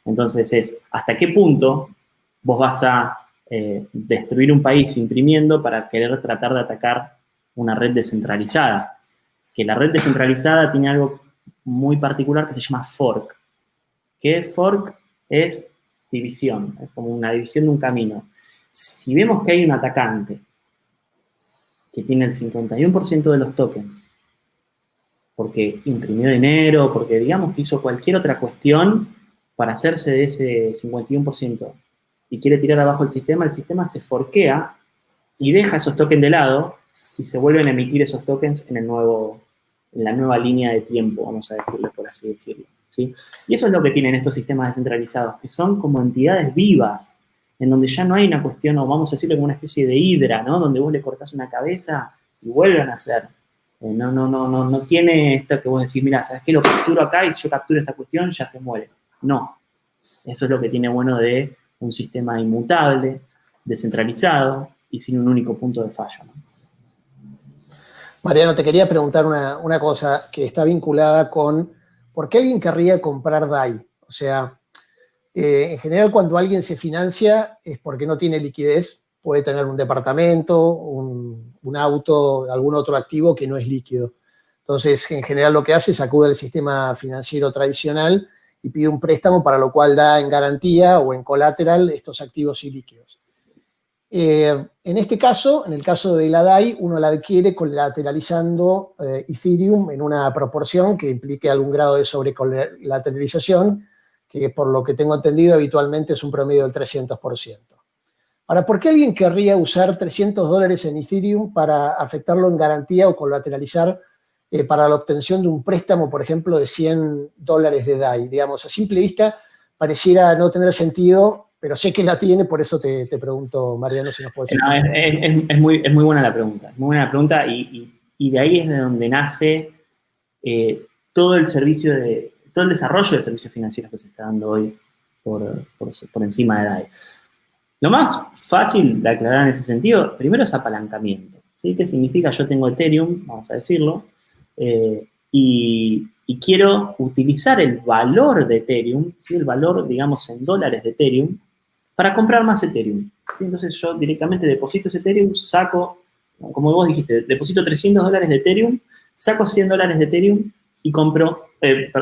Entonces ¿hasta qué punto vos vas a destruir un país imprimiendo para querer tratar de atacar una red descentralizada? Que la red descentralizada tiene algo muy particular que se llama fork. ¿Qué es fork? Es división, es como una división de un camino. Si vemos que hay un atacante que tiene el 51% de los tokens, porque imprimió dinero, porque digamos que hizo cualquier otra cuestión para hacerse de ese 51% y quiere tirar abajo el sistema se forquea y deja esos tokens de lado y se vuelven a emitir esos tokens en la nueva línea de tiempo, vamos a decirlo, por así decirlo, ¿sí? Y eso es lo que tienen estos sistemas descentralizados, que son como entidades vivas, en donde ya no hay una cuestión, o vamos a decirlo como una especie de hidra, ¿no? Donde vos le cortás una cabeza y vuelven a nacer. No tiene esto que vos decís, mira, ¿sabes qué? Lo capturo acá y si yo capturo esta cuestión ya se muere. No. Eso es lo que tiene bueno de un sistema inmutable, descentralizado y sin un único punto de fallo, ¿no? Mariano, te quería preguntar una cosa que está vinculada con ¿por qué alguien querría comprar DAI? O sea, en general cuando alguien se financia es porque no tiene liquidez, puede tener un departamento, un auto, algún otro activo que no es líquido. Entonces, en general lo que hace es acude al sistema financiero tradicional y pide un préstamo para lo cual da en garantía o en colateral estos activos ilíquidos. En este caso, en el caso de la DAI, uno la adquiere colateralizando Ethereum en una proporción que implique algún grado de sobrecolateralización, que por lo que tengo entendido habitualmente es un promedio del 300%. Ahora, ¿por qué alguien querría usar $300 en Ethereum para afectarlo en garantía o colateralizar para la obtención de un préstamo, por ejemplo, de $100 de DAI? Digamos, a simple vista pareciera no tener sentido pero sé que la tiene, por eso te pregunto, Mariano, si nos puedes decir. No, es muy buena la pregunta, muy buena la pregunta, y de ahí es de donde nace todo el desarrollo de servicios financieros que se está dando hoy por encima de DAI. Lo más fácil de aclarar en ese sentido, primero es apalancamiento, ¿sí? ¿Qué significa? Yo tengo Ethereum, vamos a decirlo, y quiero utilizar el valor de Ethereum, ¿sí? El valor, digamos, en dólares de Ethereum, para comprar más Ethereum, ¿sí? Entonces yo directamente deposito ese Ethereum, saco, como vos dijiste, deposito $300 de Ethereum, saco $100 de Ethereum y compro,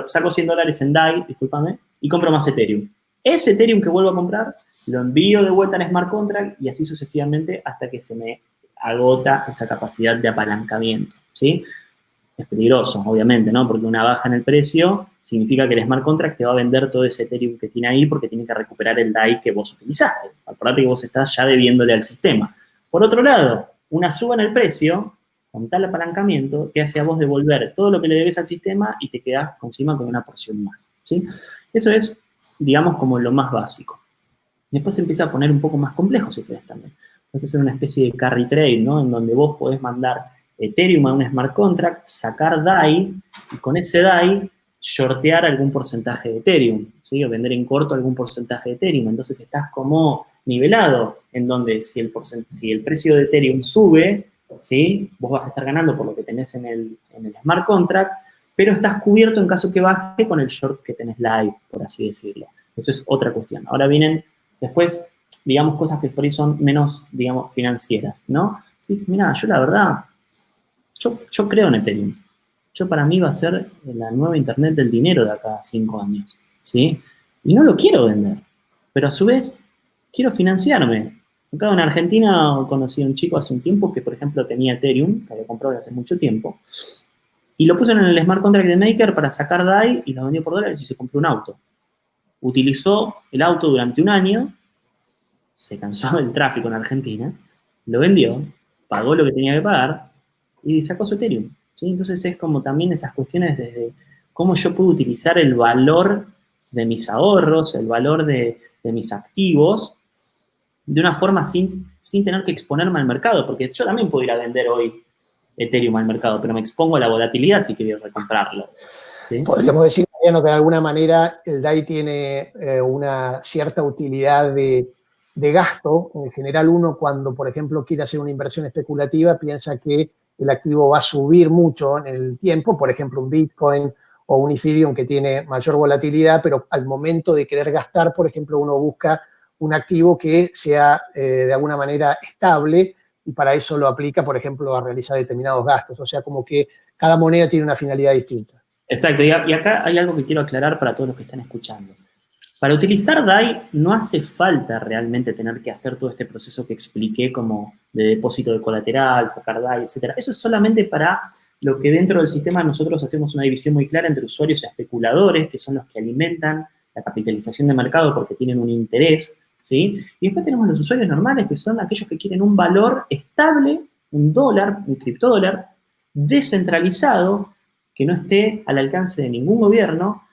saco $100 en DAI, discúlpame, y compro más Ethereum. Ese Ethereum que vuelvo a comprar, lo envío de vuelta al smart contract y así sucesivamente hasta que se me agota esa capacidad de apalancamiento, ¿sí? Es peligroso, obviamente, ¿no? Porque una baja en el precio significa que el smart contract te va a vender todo ese Ethereum que tiene ahí porque tiene que recuperar el DAI que vos utilizaste. Acordate que vos estás ya debiéndole al sistema. Por otro lado, una suba en el precio, con tal apalancamiento, te hace a vos devolver todo lo que le debes al sistema y te quedás encima con una porción más, ¿sí? Eso es, digamos, como lo más básico. Después se empieza a poner un poco más complejo, si querés también. Puedes hacer una especie de carry trade, ¿no? En donde vos podés mandar Ethereum a un smart contract, sacar DAI, y con ese DAI shortear algún porcentaje de Ethereum, ¿sí? O vender en corto algún porcentaje de Ethereum. Entonces estás como nivelado, en donde si el precio de Ethereum sube, ¿sí? Vos vas a estar ganando por lo que tenés en el smart contract, pero estás cubierto en caso que baje con el short que tenés live, por así decirlo. Eso es otra cuestión. Ahora vienen después, digamos, cosas que por ahí son menos, digamos, financieras, ¿no? Sí, mira, yo la verdad, yo creo en Ethereum. Para mí va a ser la nueva Internet del dinero de acá a 5 años, ¿sí? Y no lo quiero vender, pero a su vez quiero financiarme. Acá en Argentina conocí a un chico hace un tiempo que, por ejemplo, tenía Ethereum, que había comprado hace mucho tiempo, y lo puso en el smart contract de Maker para sacar DAI y lo vendió por dólares y se compró un auto. Utilizó el auto durante un año, se cansó del tráfico en Argentina, lo vendió, pagó lo que tenía que pagar y sacó su Ethereum, ¿sí? Entonces es como también esas cuestiones desde cómo yo puedo utilizar el valor de mis ahorros, el valor de mis activos, de una forma sin tener que exponerme al mercado, porque yo también puedo ir a vender hoy Ethereum al mercado, pero me expongo a la volatilidad si quiero recomprarlo, ¿sí? Podríamos decir, Mariano, que de alguna manera el DAI tiene una cierta utilidad de gasto. En general, uno cuando, por ejemplo, quiere hacer una inversión especulativa, piensa que el activo va a subir mucho en el tiempo, por ejemplo, un Bitcoin o un Ethereum que tiene mayor volatilidad, pero al momento de querer gastar, por ejemplo, uno busca un activo que sea de alguna manera estable y para eso lo aplica, por ejemplo, a realizar determinados gastos. O sea, como que cada moneda tiene una finalidad distinta. Exacto, y acá hay algo que quiero aclarar para todos los que están escuchando. Para utilizar DAI no hace falta realmente tener que hacer todo este proceso que expliqué como de depósito de colateral, sacar DAI, etc. Eso es solamente para lo que dentro del sistema nosotros hacemos una división muy clara entre usuarios y especuladores, que son los que alimentan la capitalización de mercado porque tienen un interés, ¿sí? Y después tenemos los usuarios normales, que son aquellos que quieren un valor estable, un dólar, un criptodólar, descentralizado, que no esté al alcance de ningún gobierno,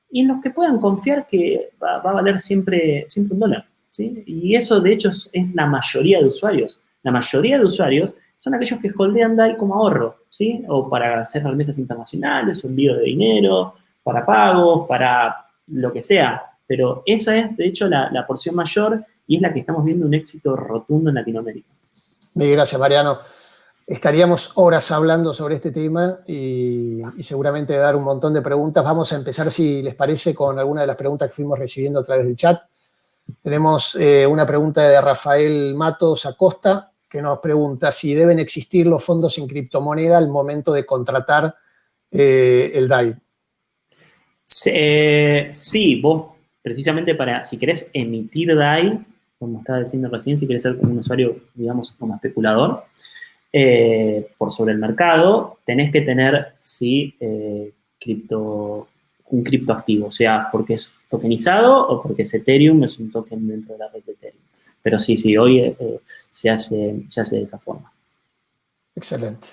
y en los que puedan confiar que va a valer siempre un dólar, ¿sí? Y eso, de hecho, es la mayoría de usuarios. La mayoría de usuarios son aquellos que holdean DAI como ahorro, ¿sí? O para hacer remesas internacionales, o envío de dinero, para pagos, para lo que sea. Pero esa es, de hecho, la porción mayor y es la que estamos viendo un éxito rotundo en Latinoamérica. Mil gracias, Mariano. Estaríamos horas hablando sobre este tema y seguramente dar un montón de preguntas. Vamos a empezar, si les parece, con alguna de las preguntas que fuimos recibiendo a través del chat. Tenemos una pregunta de Rafael Matos Acosta, que nos pregunta si deben existir los fondos en criptomoneda al momento de contratar el DAI. Sí, vos precisamente si querés emitir DAI, como estaba diciendo recién, si querés ser un usuario, digamos, como especulador, por sobre el mercado, tenés que tener, sí, un criptoactivo, o sea, porque es tokenizado o porque es Ethereum, es un token dentro de la red de Ethereum. Pero sí, hoy se hace de esa forma. Excelente.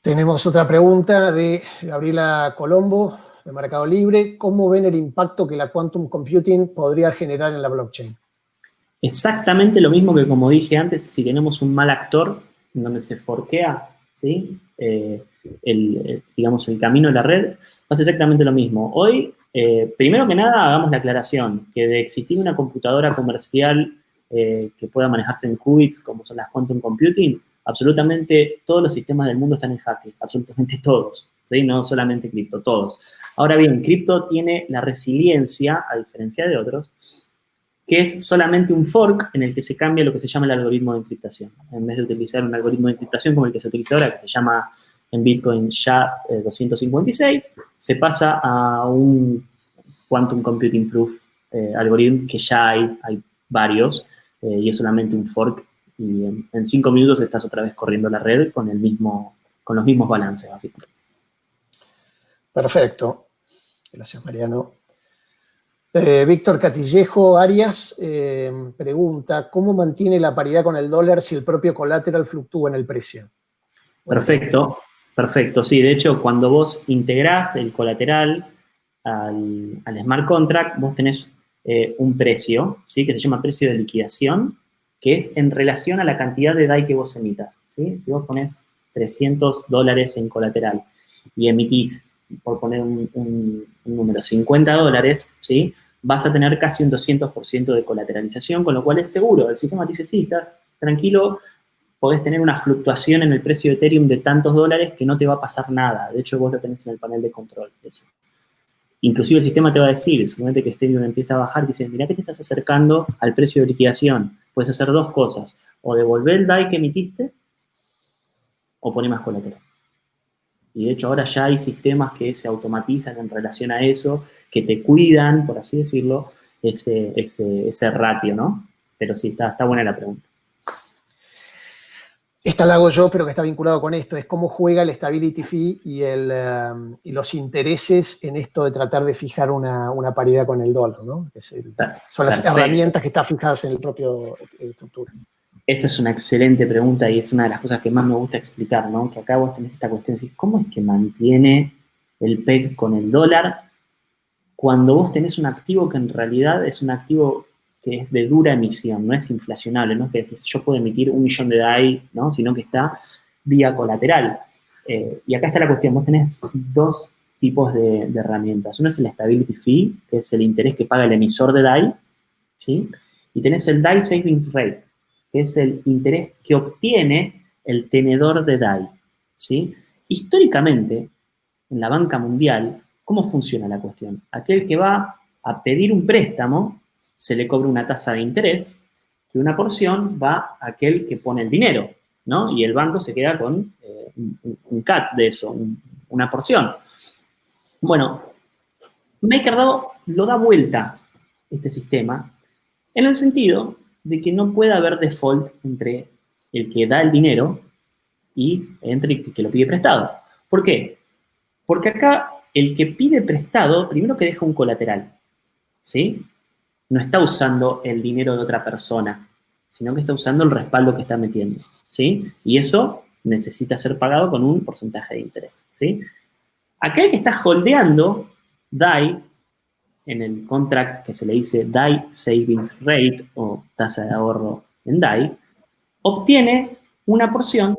Tenemos otra pregunta de Gabriela Colombo. de Mercado Libre. ¿Cómo ven el impacto que la quantum computing podría generar en la blockchain? Exactamente lo mismo que como dije antes, si tenemos un mal actor en donde se forquea, ¿sí? Digamos, el camino de la red, pasa exactamente lo mismo. Hoy, primero que nada, hagamos la aclaración, que de existir una computadora comercial que pueda manejarse en qubits, como son las quantum computing, absolutamente todos los sistemas del mundo están en jaque, absolutamente todos, ¿sí? No solamente cripto, todos. Ahora bien, cripto tiene la resiliencia, a diferencia de otros, que es solamente un fork en el que se cambia lo que se llama el algoritmo de encriptación. En vez de utilizar un algoritmo de encriptación como el que se utiliza ahora, que se llama en Bitcoin SHA-256, se pasa a un Quantum Computing Proof algoritmo que ya hay varios, y es solamente un fork, y en 5 minutos estás otra vez corriendo la red con los mismos balances, básicamente. Perfecto. Gracias, Mariano. Víctor Catillejo Arias pregunta, ¿cómo mantiene la paridad con el dólar si el propio collateral fluctúa en el precio? Perfecto, perfecto. Sí, de hecho, cuando vos integrás el colateral al smart contract, vos tenés un precio, ¿sí? Que se llama precio de liquidación, que es en relación a la cantidad de DAI que vos emitas, ¿sí? Si vos ponés $300 en colateral y emitís, por poner un número, $50, ¿sí? Vas a tener casi un 200% de colateralización, con lo cual es seguro. El sistema te dice, sí, estás tranquilo, podés tener una fluctuación en el precio de Ethereum de tantos dólares que no te va a pasar nada. De hecho, vos lo tenés en el panel de control. Eso. Inclusive el sistema te va a decir, suponete que Ethereum empieza a bajar, dice, mirá que te estás acercando al precio de liquidación. Puedes hacer dos cosas. O devolver el DAI que emitiste, o poner más colateral. Y de hecho ahora ya hay sistemas que se automatizan en relación a eso, que te cuidan, por así decirlo, ese ratio, ¿no? Pero sí, está buena la pregunta. Esta la hago yo, pero que está vinculado con esto, es cómo juega el stability fee y los intereses en esto de tratar de fijar una paridad con el dólar, ¿no? Son las herramientas que están fijadas en el propio estructura. Esa es una excelente pregunta y es una de las cosas que más me gusta explicar, ¿no? Que acá vos tenés esta cuestión de decir, ¿cómo es que mantiene el PEG con el dólar cuando vos tenés un activo que en realidad es un activo que es de dura emisión, no es inflacionable, no es que decís, yo puedo emitir 1 millón de DAI, ¿no? Sino que está vía colateral. Y acá está la cuestión, vos tenés dos tipos de herramientas. Uno es el stability fee, que es el interés que paga el emisor de DAI, ¿sí? Y tenés el DAI savings rate, que es el interés que obtiene el tenedor de DAI, ¿sí? Históricamente, en la banca mundial, ¿cómo funciona la cuestión? Aquel que va a pedir un préstamo, se le cobra una tasa de interés, que una porción va a aquel que pone el dinero, ¿no? Y el banco se queda con un cut de eso, una porción. Bueno, MakerDAO lo da vuelta, este sistema, en el sentido de que no puede haber default entre el que da el dinero y entre el que lo pide prestado. ¿Por qué? Porque acá el que pide prestado, primero que deja un colateral, ¿sí? No está usando el dinero de otra persona, sino que está usando el respaldo que está metiendo, ¿sí? Y eso necesita ser pagado con un porcentaje de interés, ¿sí? Aquel que está holdeando DAI, en el contract que se le dice DAI Savings Rate o tasa de ahorro en DAI, obtiene una porción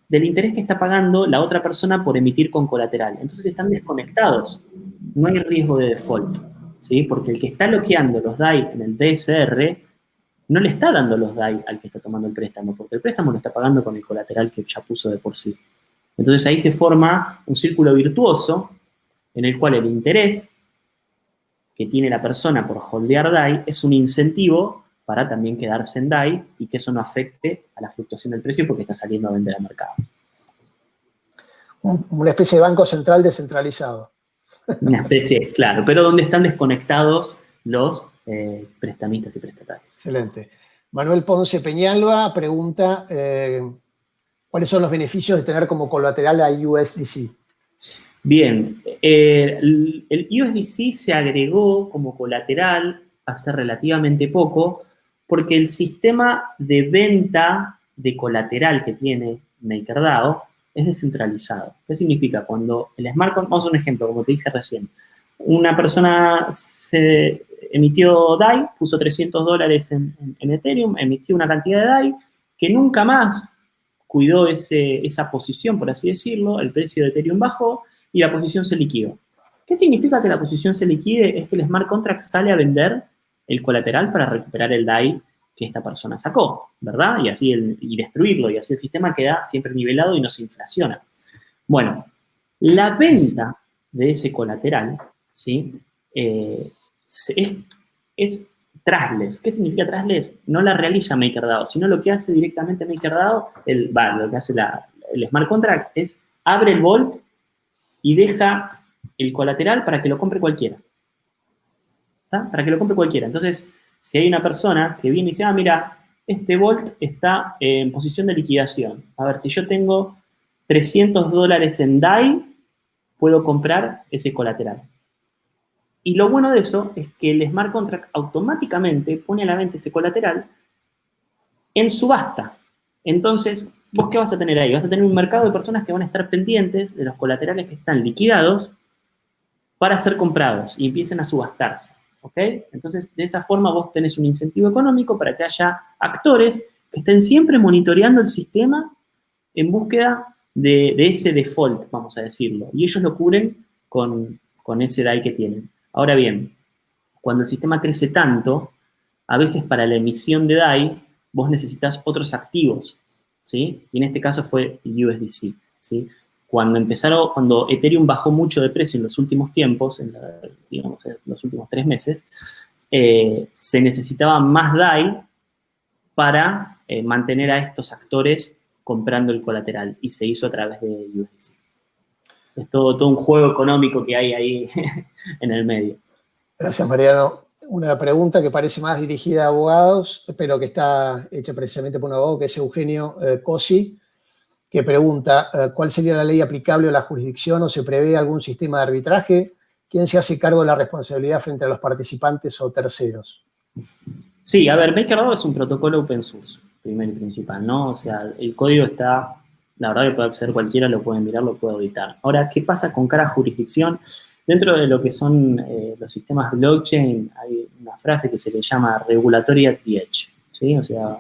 del interés que está pagando la otra persona por emitir con colateral. Entonces están desconectados. No hay riesgo de default, ¿sí? Porque el que está bloqueando los DAI en el DSR no le está dando los DAI al que está tomando el préstamo, porque el préstamo lo está pagando con el colateral que ya puso de por sí. Entonces ahí se forma un círculo virtuoso en el cual el interés que tiene la persona por holdear DAI es un incentivo para también quedarse en DAI y que eso no afecte a la fluctuación del precio porque está saliendo a vender al mercado. Una especie de banco central descentralizado. Una especie, claro, pero donde están desconectados los prestamistas y prestatarios. Excelente. Manuel Ponce Peñalba pregunta, ¿cuáles son los beneficios de tener como colateral a USDC? Bien, el USDC se agregó como colateral hace relativamente poco porque el sistema de venta de colateral que tiene MakerDAO es descentralizado. ¿Qué significa? Cuando el smart contract, vamos a un ejemplo, como te dije recién, una persona se emitió DAI, puso $300 en Ethereum, emitió una cantidad de DAI que nunca más cuidó esa posición, por así decirlo, el precio de Ethereum bajó y la posición se liquidó. ¿Qué significa que la posición se liquide? Es que el smart contract sale a vender el colateral para recuperar el DAI que esta persona sacó, ¿verdad? Y destruirlo, y así el sistema queda siempre nivelado y no se inflaciona. Bueno, la venta de ese colateral, ¿sí? Es trustless. ¿Qué significa trustless? No la realiza MakerDAO, sino lo que hace directamente MakerDAO, lo que hace el smart contract es abre el vault y deja el colateral para que lo compre cualquiera. ¿Está? Para que lo compre cualquiera. Entonces, si hay una persona que viene y dice, mira, este vault está en posición de liquidación. A ver, si yo tengo $300 en DAI, puedo comprar ese colateral. Y lo bueno de eso es que el smart contract automáticamente pone a la venta ese colateral en subasta. Entonces, ¿vos qué vas a tener ahí? Vas a tener un mercado de personas que van a estar pendientes de los colaterales que están liquidados para ser comprados y empiecen a subastarse. ¿Ok? Entonces, de esa forma vos tenés un incentivo económico para que haya actores que estén siempre monitoreando el sistema en búsqueda de ese default, vamos a decirlo. Y ellos lo cubren con ese DAI que tienen. Ahora bien, cuando el sistema crece tanto, a veces para la emisión de DAI, vos necesitas otros activos, ¿sí? Y en este caso fue el USDC, ¿sí? Cuando Ethereum bajó mucho de precio en los últimos tiempos, en los últimos 3 meses, se necesitaba más DAI para mantener a estos actores comprando el colateral, y se hizo a través de USDC. Es todo un juego económico que hay ahí en el medio. Gracias, Mariano. Una pregunta que parece más dirigida a abogados, pero que está hecha precisamente por un abogado, que es Eugenio Cosi, que pregunta, ¿cuál sería la ley aplicable a la jurisdicción o se prevé algún sistema de arbitraje? ¿Quién se hace cargo de la responsabilidad frente a los participantes o terceros? Sí, a ver, MakerDAO es un protocolo open source, primero y principal, ¿no? O sea, el código está, la verdad que puede acceder cualquiera, lo puede mirar, lo puede auditar. Ahora, ¿qué pasa con cada jurisdicción? Dentro de lo que son los sistemas blockchain, hay una frase que se le llama regulatory at the edge, ¿sí? O sea,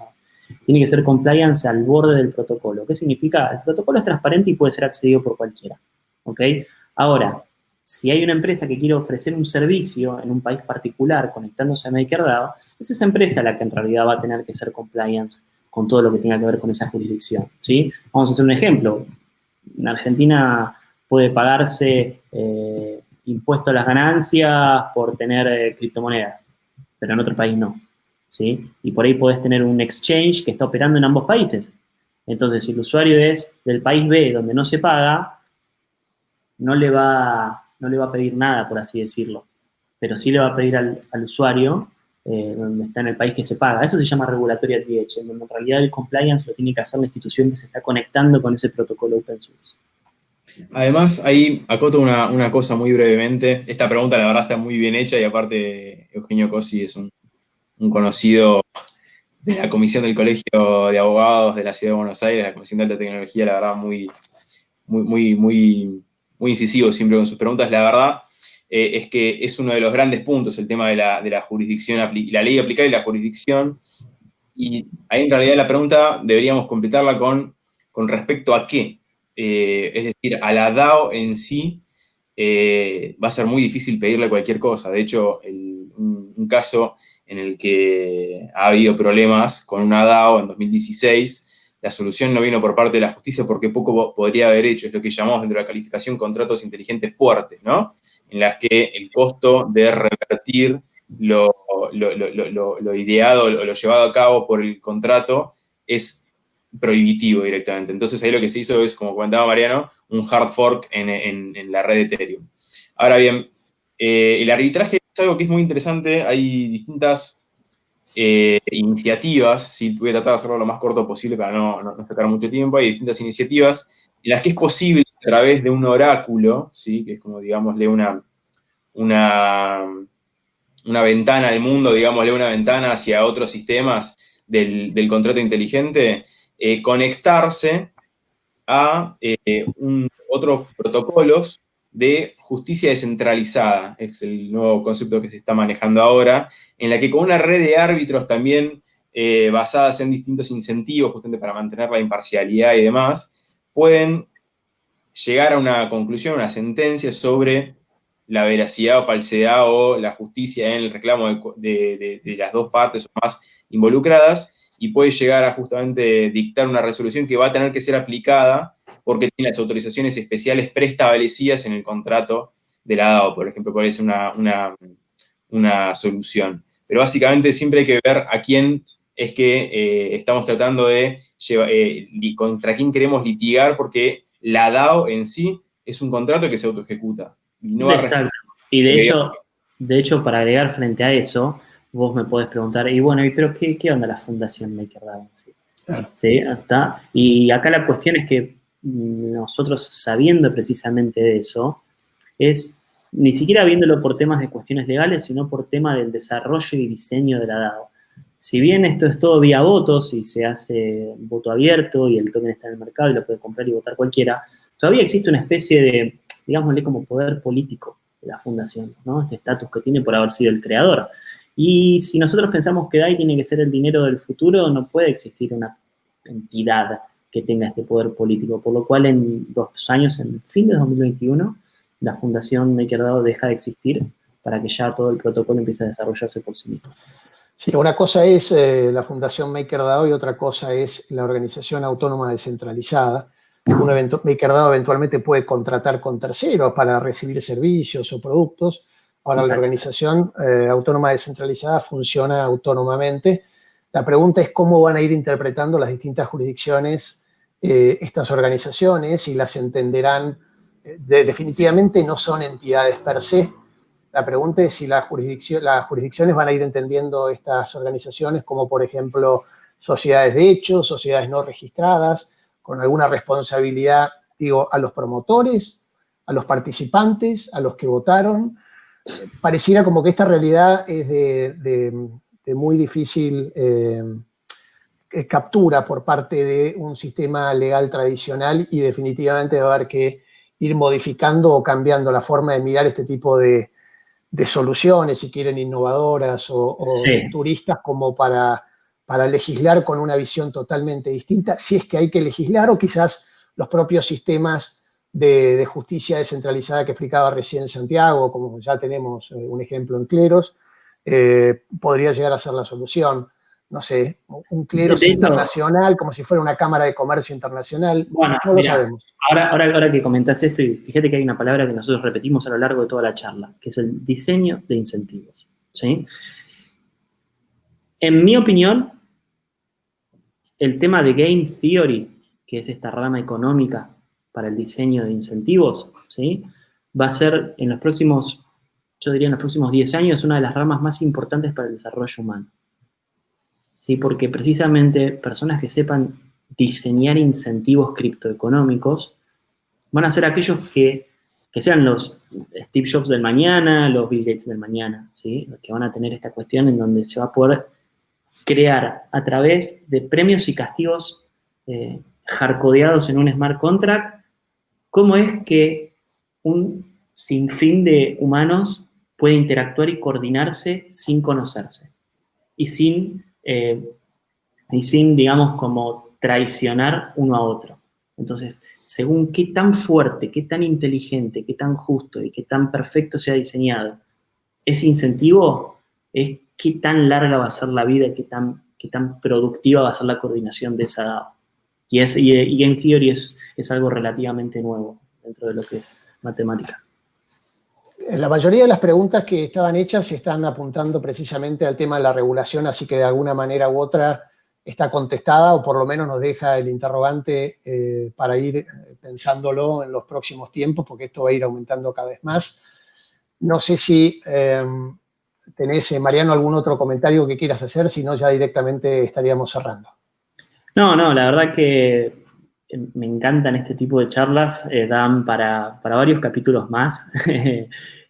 tiene que ser compliance al borde del protocolo. ¿Qué significa? El protocolo es transparente y puede ser accedido por cualquiera, ¿ok? Ahora, si hay una empresa que quiere ofrecer un servicio en un país particular conectándose a MakerDAO, es esa empresa la que en realidad va a tener que ser compliance con todo lo que tenga que ver con esa jurisdicción, ¿sí? Vamos a hacer un ejemplo. En Argentina puede pagarse impuesto a las ganancias por tener criptomonedas, pero en otro país no, ¿sí? Y por ahí podés tener un exchange que está operando en ambos países. Entonces, si el usuario es del país B, donde no se paga, no le va a pedir nada, por así decirlo, pero sí le va a pedir al usuario donde está en el país que se paga. Eso se llama regulatory at the edge, en donde en realidad el compliance lo tiene que hacer la institución que se está conectando con ese protocolo open source. Además, ahí acoto una cosa muy brevemente. Esta pregunta, la verdad, está muy bien hecha y aparte Eugenio Cosi es un conocido de la Comisión del Colegio de Abogados de la Ciudad de Buenos Aires, la Comisión de Alta Tecnología, la verdad, muy incisivo siempre con sus preguntas. La verdad es que es uno de los grandes puntos el tema de la jurisdicción, la ley aplicable y la jurisdicción. Y ahí en realidad la pregunta deberíamos completarla con respecto a qué. Es decir, a la DAO en sí va a ser muy difícil pedirle cualquier cosa. De hecho, un caso en el que ha habido problemas con una DAO en 2016, la solución no vino por parte de la justicia porque poco podría haber hecho. Es lo que llamamos dentro de la calificación contratos inteligentes fuertes, ¿no? En las que el costo de revertir lo ideado o lo llevado a cabo por el contrato es prohibitivo directamente. Entonces ahí lo que se hizo es, como comentaba Mariano, un hard fork en la red de Ethereum. Ahora bien, el arbitraje es algo que es muy interesante. Hay distintas iniciativas, ¿sí? Voy a tratar de hacerlo lo más corto posible para no sacar mucho tiempo. Hay distintas iniciativas en las que es posible a través de un oráculo, ¿sí? Que es como, digámosle, una ventana al mundo, digámosle, una ventana hacia otros sistemas del contrato inteligente, conectarse a otros protocolos de justicia descentralizada, es el nuevo concepto que se está manejando ahora, en la que con una red de árbitros también basadas en distintos incentivos, justamente para mantener la imparcialidad y demás, pueden llegar a una conclusión, una sentencia sobre la veracidad o falsedad o la justicia en el reclamo de las dos partes o más involucradas, y puede llegar a justamente dictar una resolución que va a tener que ser aplicada porque tiene las autorizaciones especiales preestablecidas en el contrato de la DAO, por ejemplo, puede ser una solución. Pero básicamente siempre hay que ver a quién es que estamos tratando de contra quién queremos litigar, porque la DAO en sí es un contrato que se autoejecuta. Y no Exacto. Y de hecho, para agregar frente a eso, vos me podés preguntar, y bueno, ¿pero qué onda la Fundación MakerDAO? ¿Sí? Claro. ¿Sí? ¿Está? Y acá la cuestión es que nosotros, sabiendo precisamente de eso, es ni siquiera viéndolo por temas de cuestiones legales, sino por tema del desarrollo y diseño de la DAO. Si bien esto es todo vía votos y se hace voto abierto y el token está en el mercado y lo puede comprar y votar cualquiera, todavía existe una especie de, digámosle, como poder político de la fundación, ¿no? Este estatus que tiene por haber sido el creador. Y si nosotros pensamos que DAI tiene que ser el dinero del futuro, no puede existir una entidad que tenga este poder político, por lo cual en 2 años, en fin de 2021, la Fundación MakerDAO deja de existir para que ya todo el protocolo empiece a desarrollarse por sí mismo. Sí, una cosa es la Fundación MakerDAO y otra cosa es la organización autónoma descentralizada. MakerDAO eventualmente puede contratar con terceros para recibir servicios o productos. Ahora, Exacto. La organización autónoma descentralizada funciona autónomamente. La pregunta es cómo van a ir interpretando las distintas jurisdicciones estas organizaciones y las entenderán. Definitivamente no son entidades per se. La pregunta es si las jurisdicciones van a ir entendiendo estas organizaciones como, por ejemplo, sociedades de hecho, sociedades no registradas, con alguna responsabilidad, digo, a los promotores, a los participantes, a los que votaron. Pareciera como que esta realidad es de muy difícil captura por parte de un sistema legal tradicional, y definitivamente va a haber que ir modificando o cambiando la forma de mirar este tipo de soluciones, si quieren, innovadoras o Sí. turistas, como para legislar con una visión totalmente distinta, si es que hay que legislar, o quizás los propios sistemas de justicia descentralizada que explicaba recién Santiago, como ya tenemos un ejemplo en Cleros, podría llegar a ser la solución. No sé, un Cleros internacional, como si fuera una cámara de comercio internacional, bueno, no lo sabemos. Ahora que comentás esto, y fíjate que hay una palabra que nosotros repetimos a lo largo de toda la charla, que es el diseño de incentivos, ¿sí? En mi opinión, el tema de Game Theory, que es esta rama económica para el diseño de incentivos, ¿sí? Va a ser en los próximos, yo diría en los próximos 10 años, una de las ramas más importantes para el desarrollo humano. ¿Sí? Porque precisamente personas que sepan diseñar incentivos criptoeconómicos van a ser aquellos que sean los Steve Jobs del mañana, los Bill Gates del mañana, ¿sí? Los que van a tener esta cuestión en donde se va a poder crear a través de premios y castigos hardcodeados en un smart contract, cómo es que un sinfín de humanos puede interactuar y coordinarse sin conocerse y sin, digamos, como traicionar uno a otro. Entonces, según qué tan fuerte, qué tan inteligente, qué tan justo y qué tan perfecto se ha diseñado ese incentivo, es qué tan larga va a ser la vida y qué tan productiva va a ser la coordinación de esa DAO. Y Game Theory es algo relativamente nuevo dentro de lo que es matemática. La mayoría de las preguntas que estaban hechas están apuntando precisamente al tema de la regulación, así que de alguna manera u otra está contestada, o por lo menos nos deja el interrogante para ir pensándolo en los próximos tiempos, porque esto va a ir aumentando cada vez más. No sé si tenés, Mariano, algún otro comentario que quieras hacer, si no ya directamente estaríamos cerrando. No, la verdad que me encantan este tipo de charlas, dan para varios capítulos más.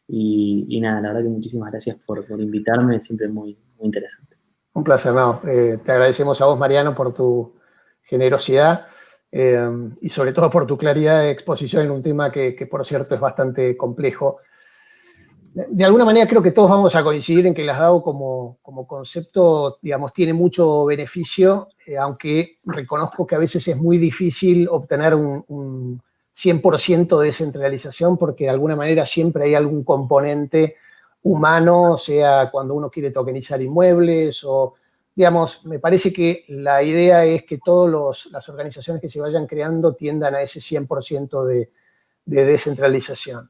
y nada, la verdad que muchísimas gracias por invitarme, siempre muy, muy interesante. Un placer, no. Te agradecemos a vos, Mariano, por tu generosidad. y sobre todo por tu claridad de exposición en un tema que por cierto es bastante complejo. De alguna manera creo que todos vamos a coincidir en que las DAO como concepto, digamos, tiene mucho beneficio, aunque reconozco que a veces es muy difícil obtener un 100% de descentralización, porque de alguna manera siempre hay algún componente humano, sea cuando uno quiere tokenizar inmuebles o, digamos, me parece que la idea es que todas las organizaciones que se vayan creando tiendan a ese 100% de descentralización.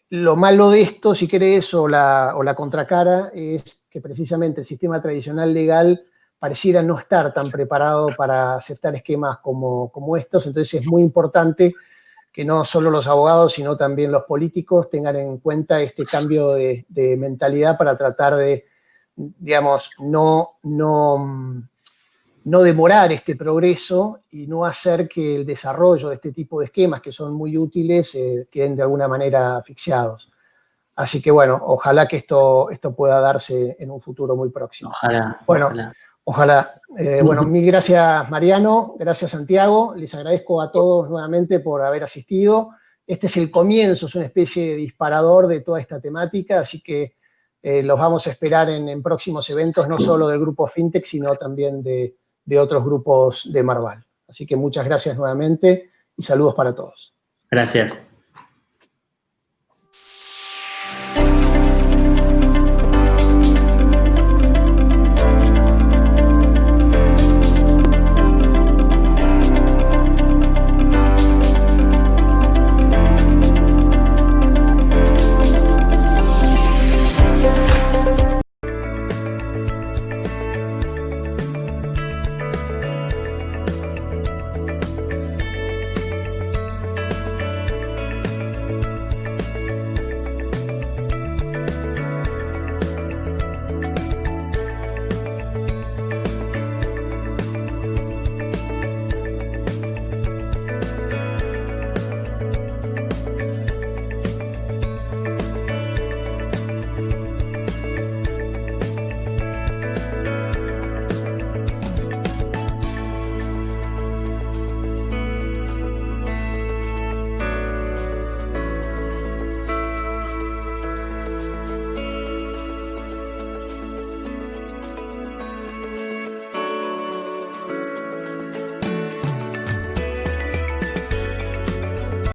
Lo malo de esto, si querés, o la contracara, es que precisamente el sistema tradicional legal pareciera no estar tan preparado para aceptar esquemas como estos, entonces es muy importante que no solo los abogados, sino también los políticos tengan en cuenta este cambio de mentalidad para tratar de, digamos, no demorar este progreso y no hacer que el desarrollo de este tipo de esquemas, que son muy útiles, queden de alguna manera asfixiados. Así que, bueno, ojalá que esto pueda darse en un futuro muy próximo. Ojalá. Bueno, ojalá. Bueno, mil gracias, Mariano. Gracias, Santiago. Les agradezco a todos nuevamente por haber asistido. Este es el comienzo, es una especie de disparador de toda esta temática, así que los vamos a esperar en próximos eventos, no solo del grupo FinTech, sino también de otros grupos de Marval. Así que muchas gracias nuevamente y saludos para todos. Gracias.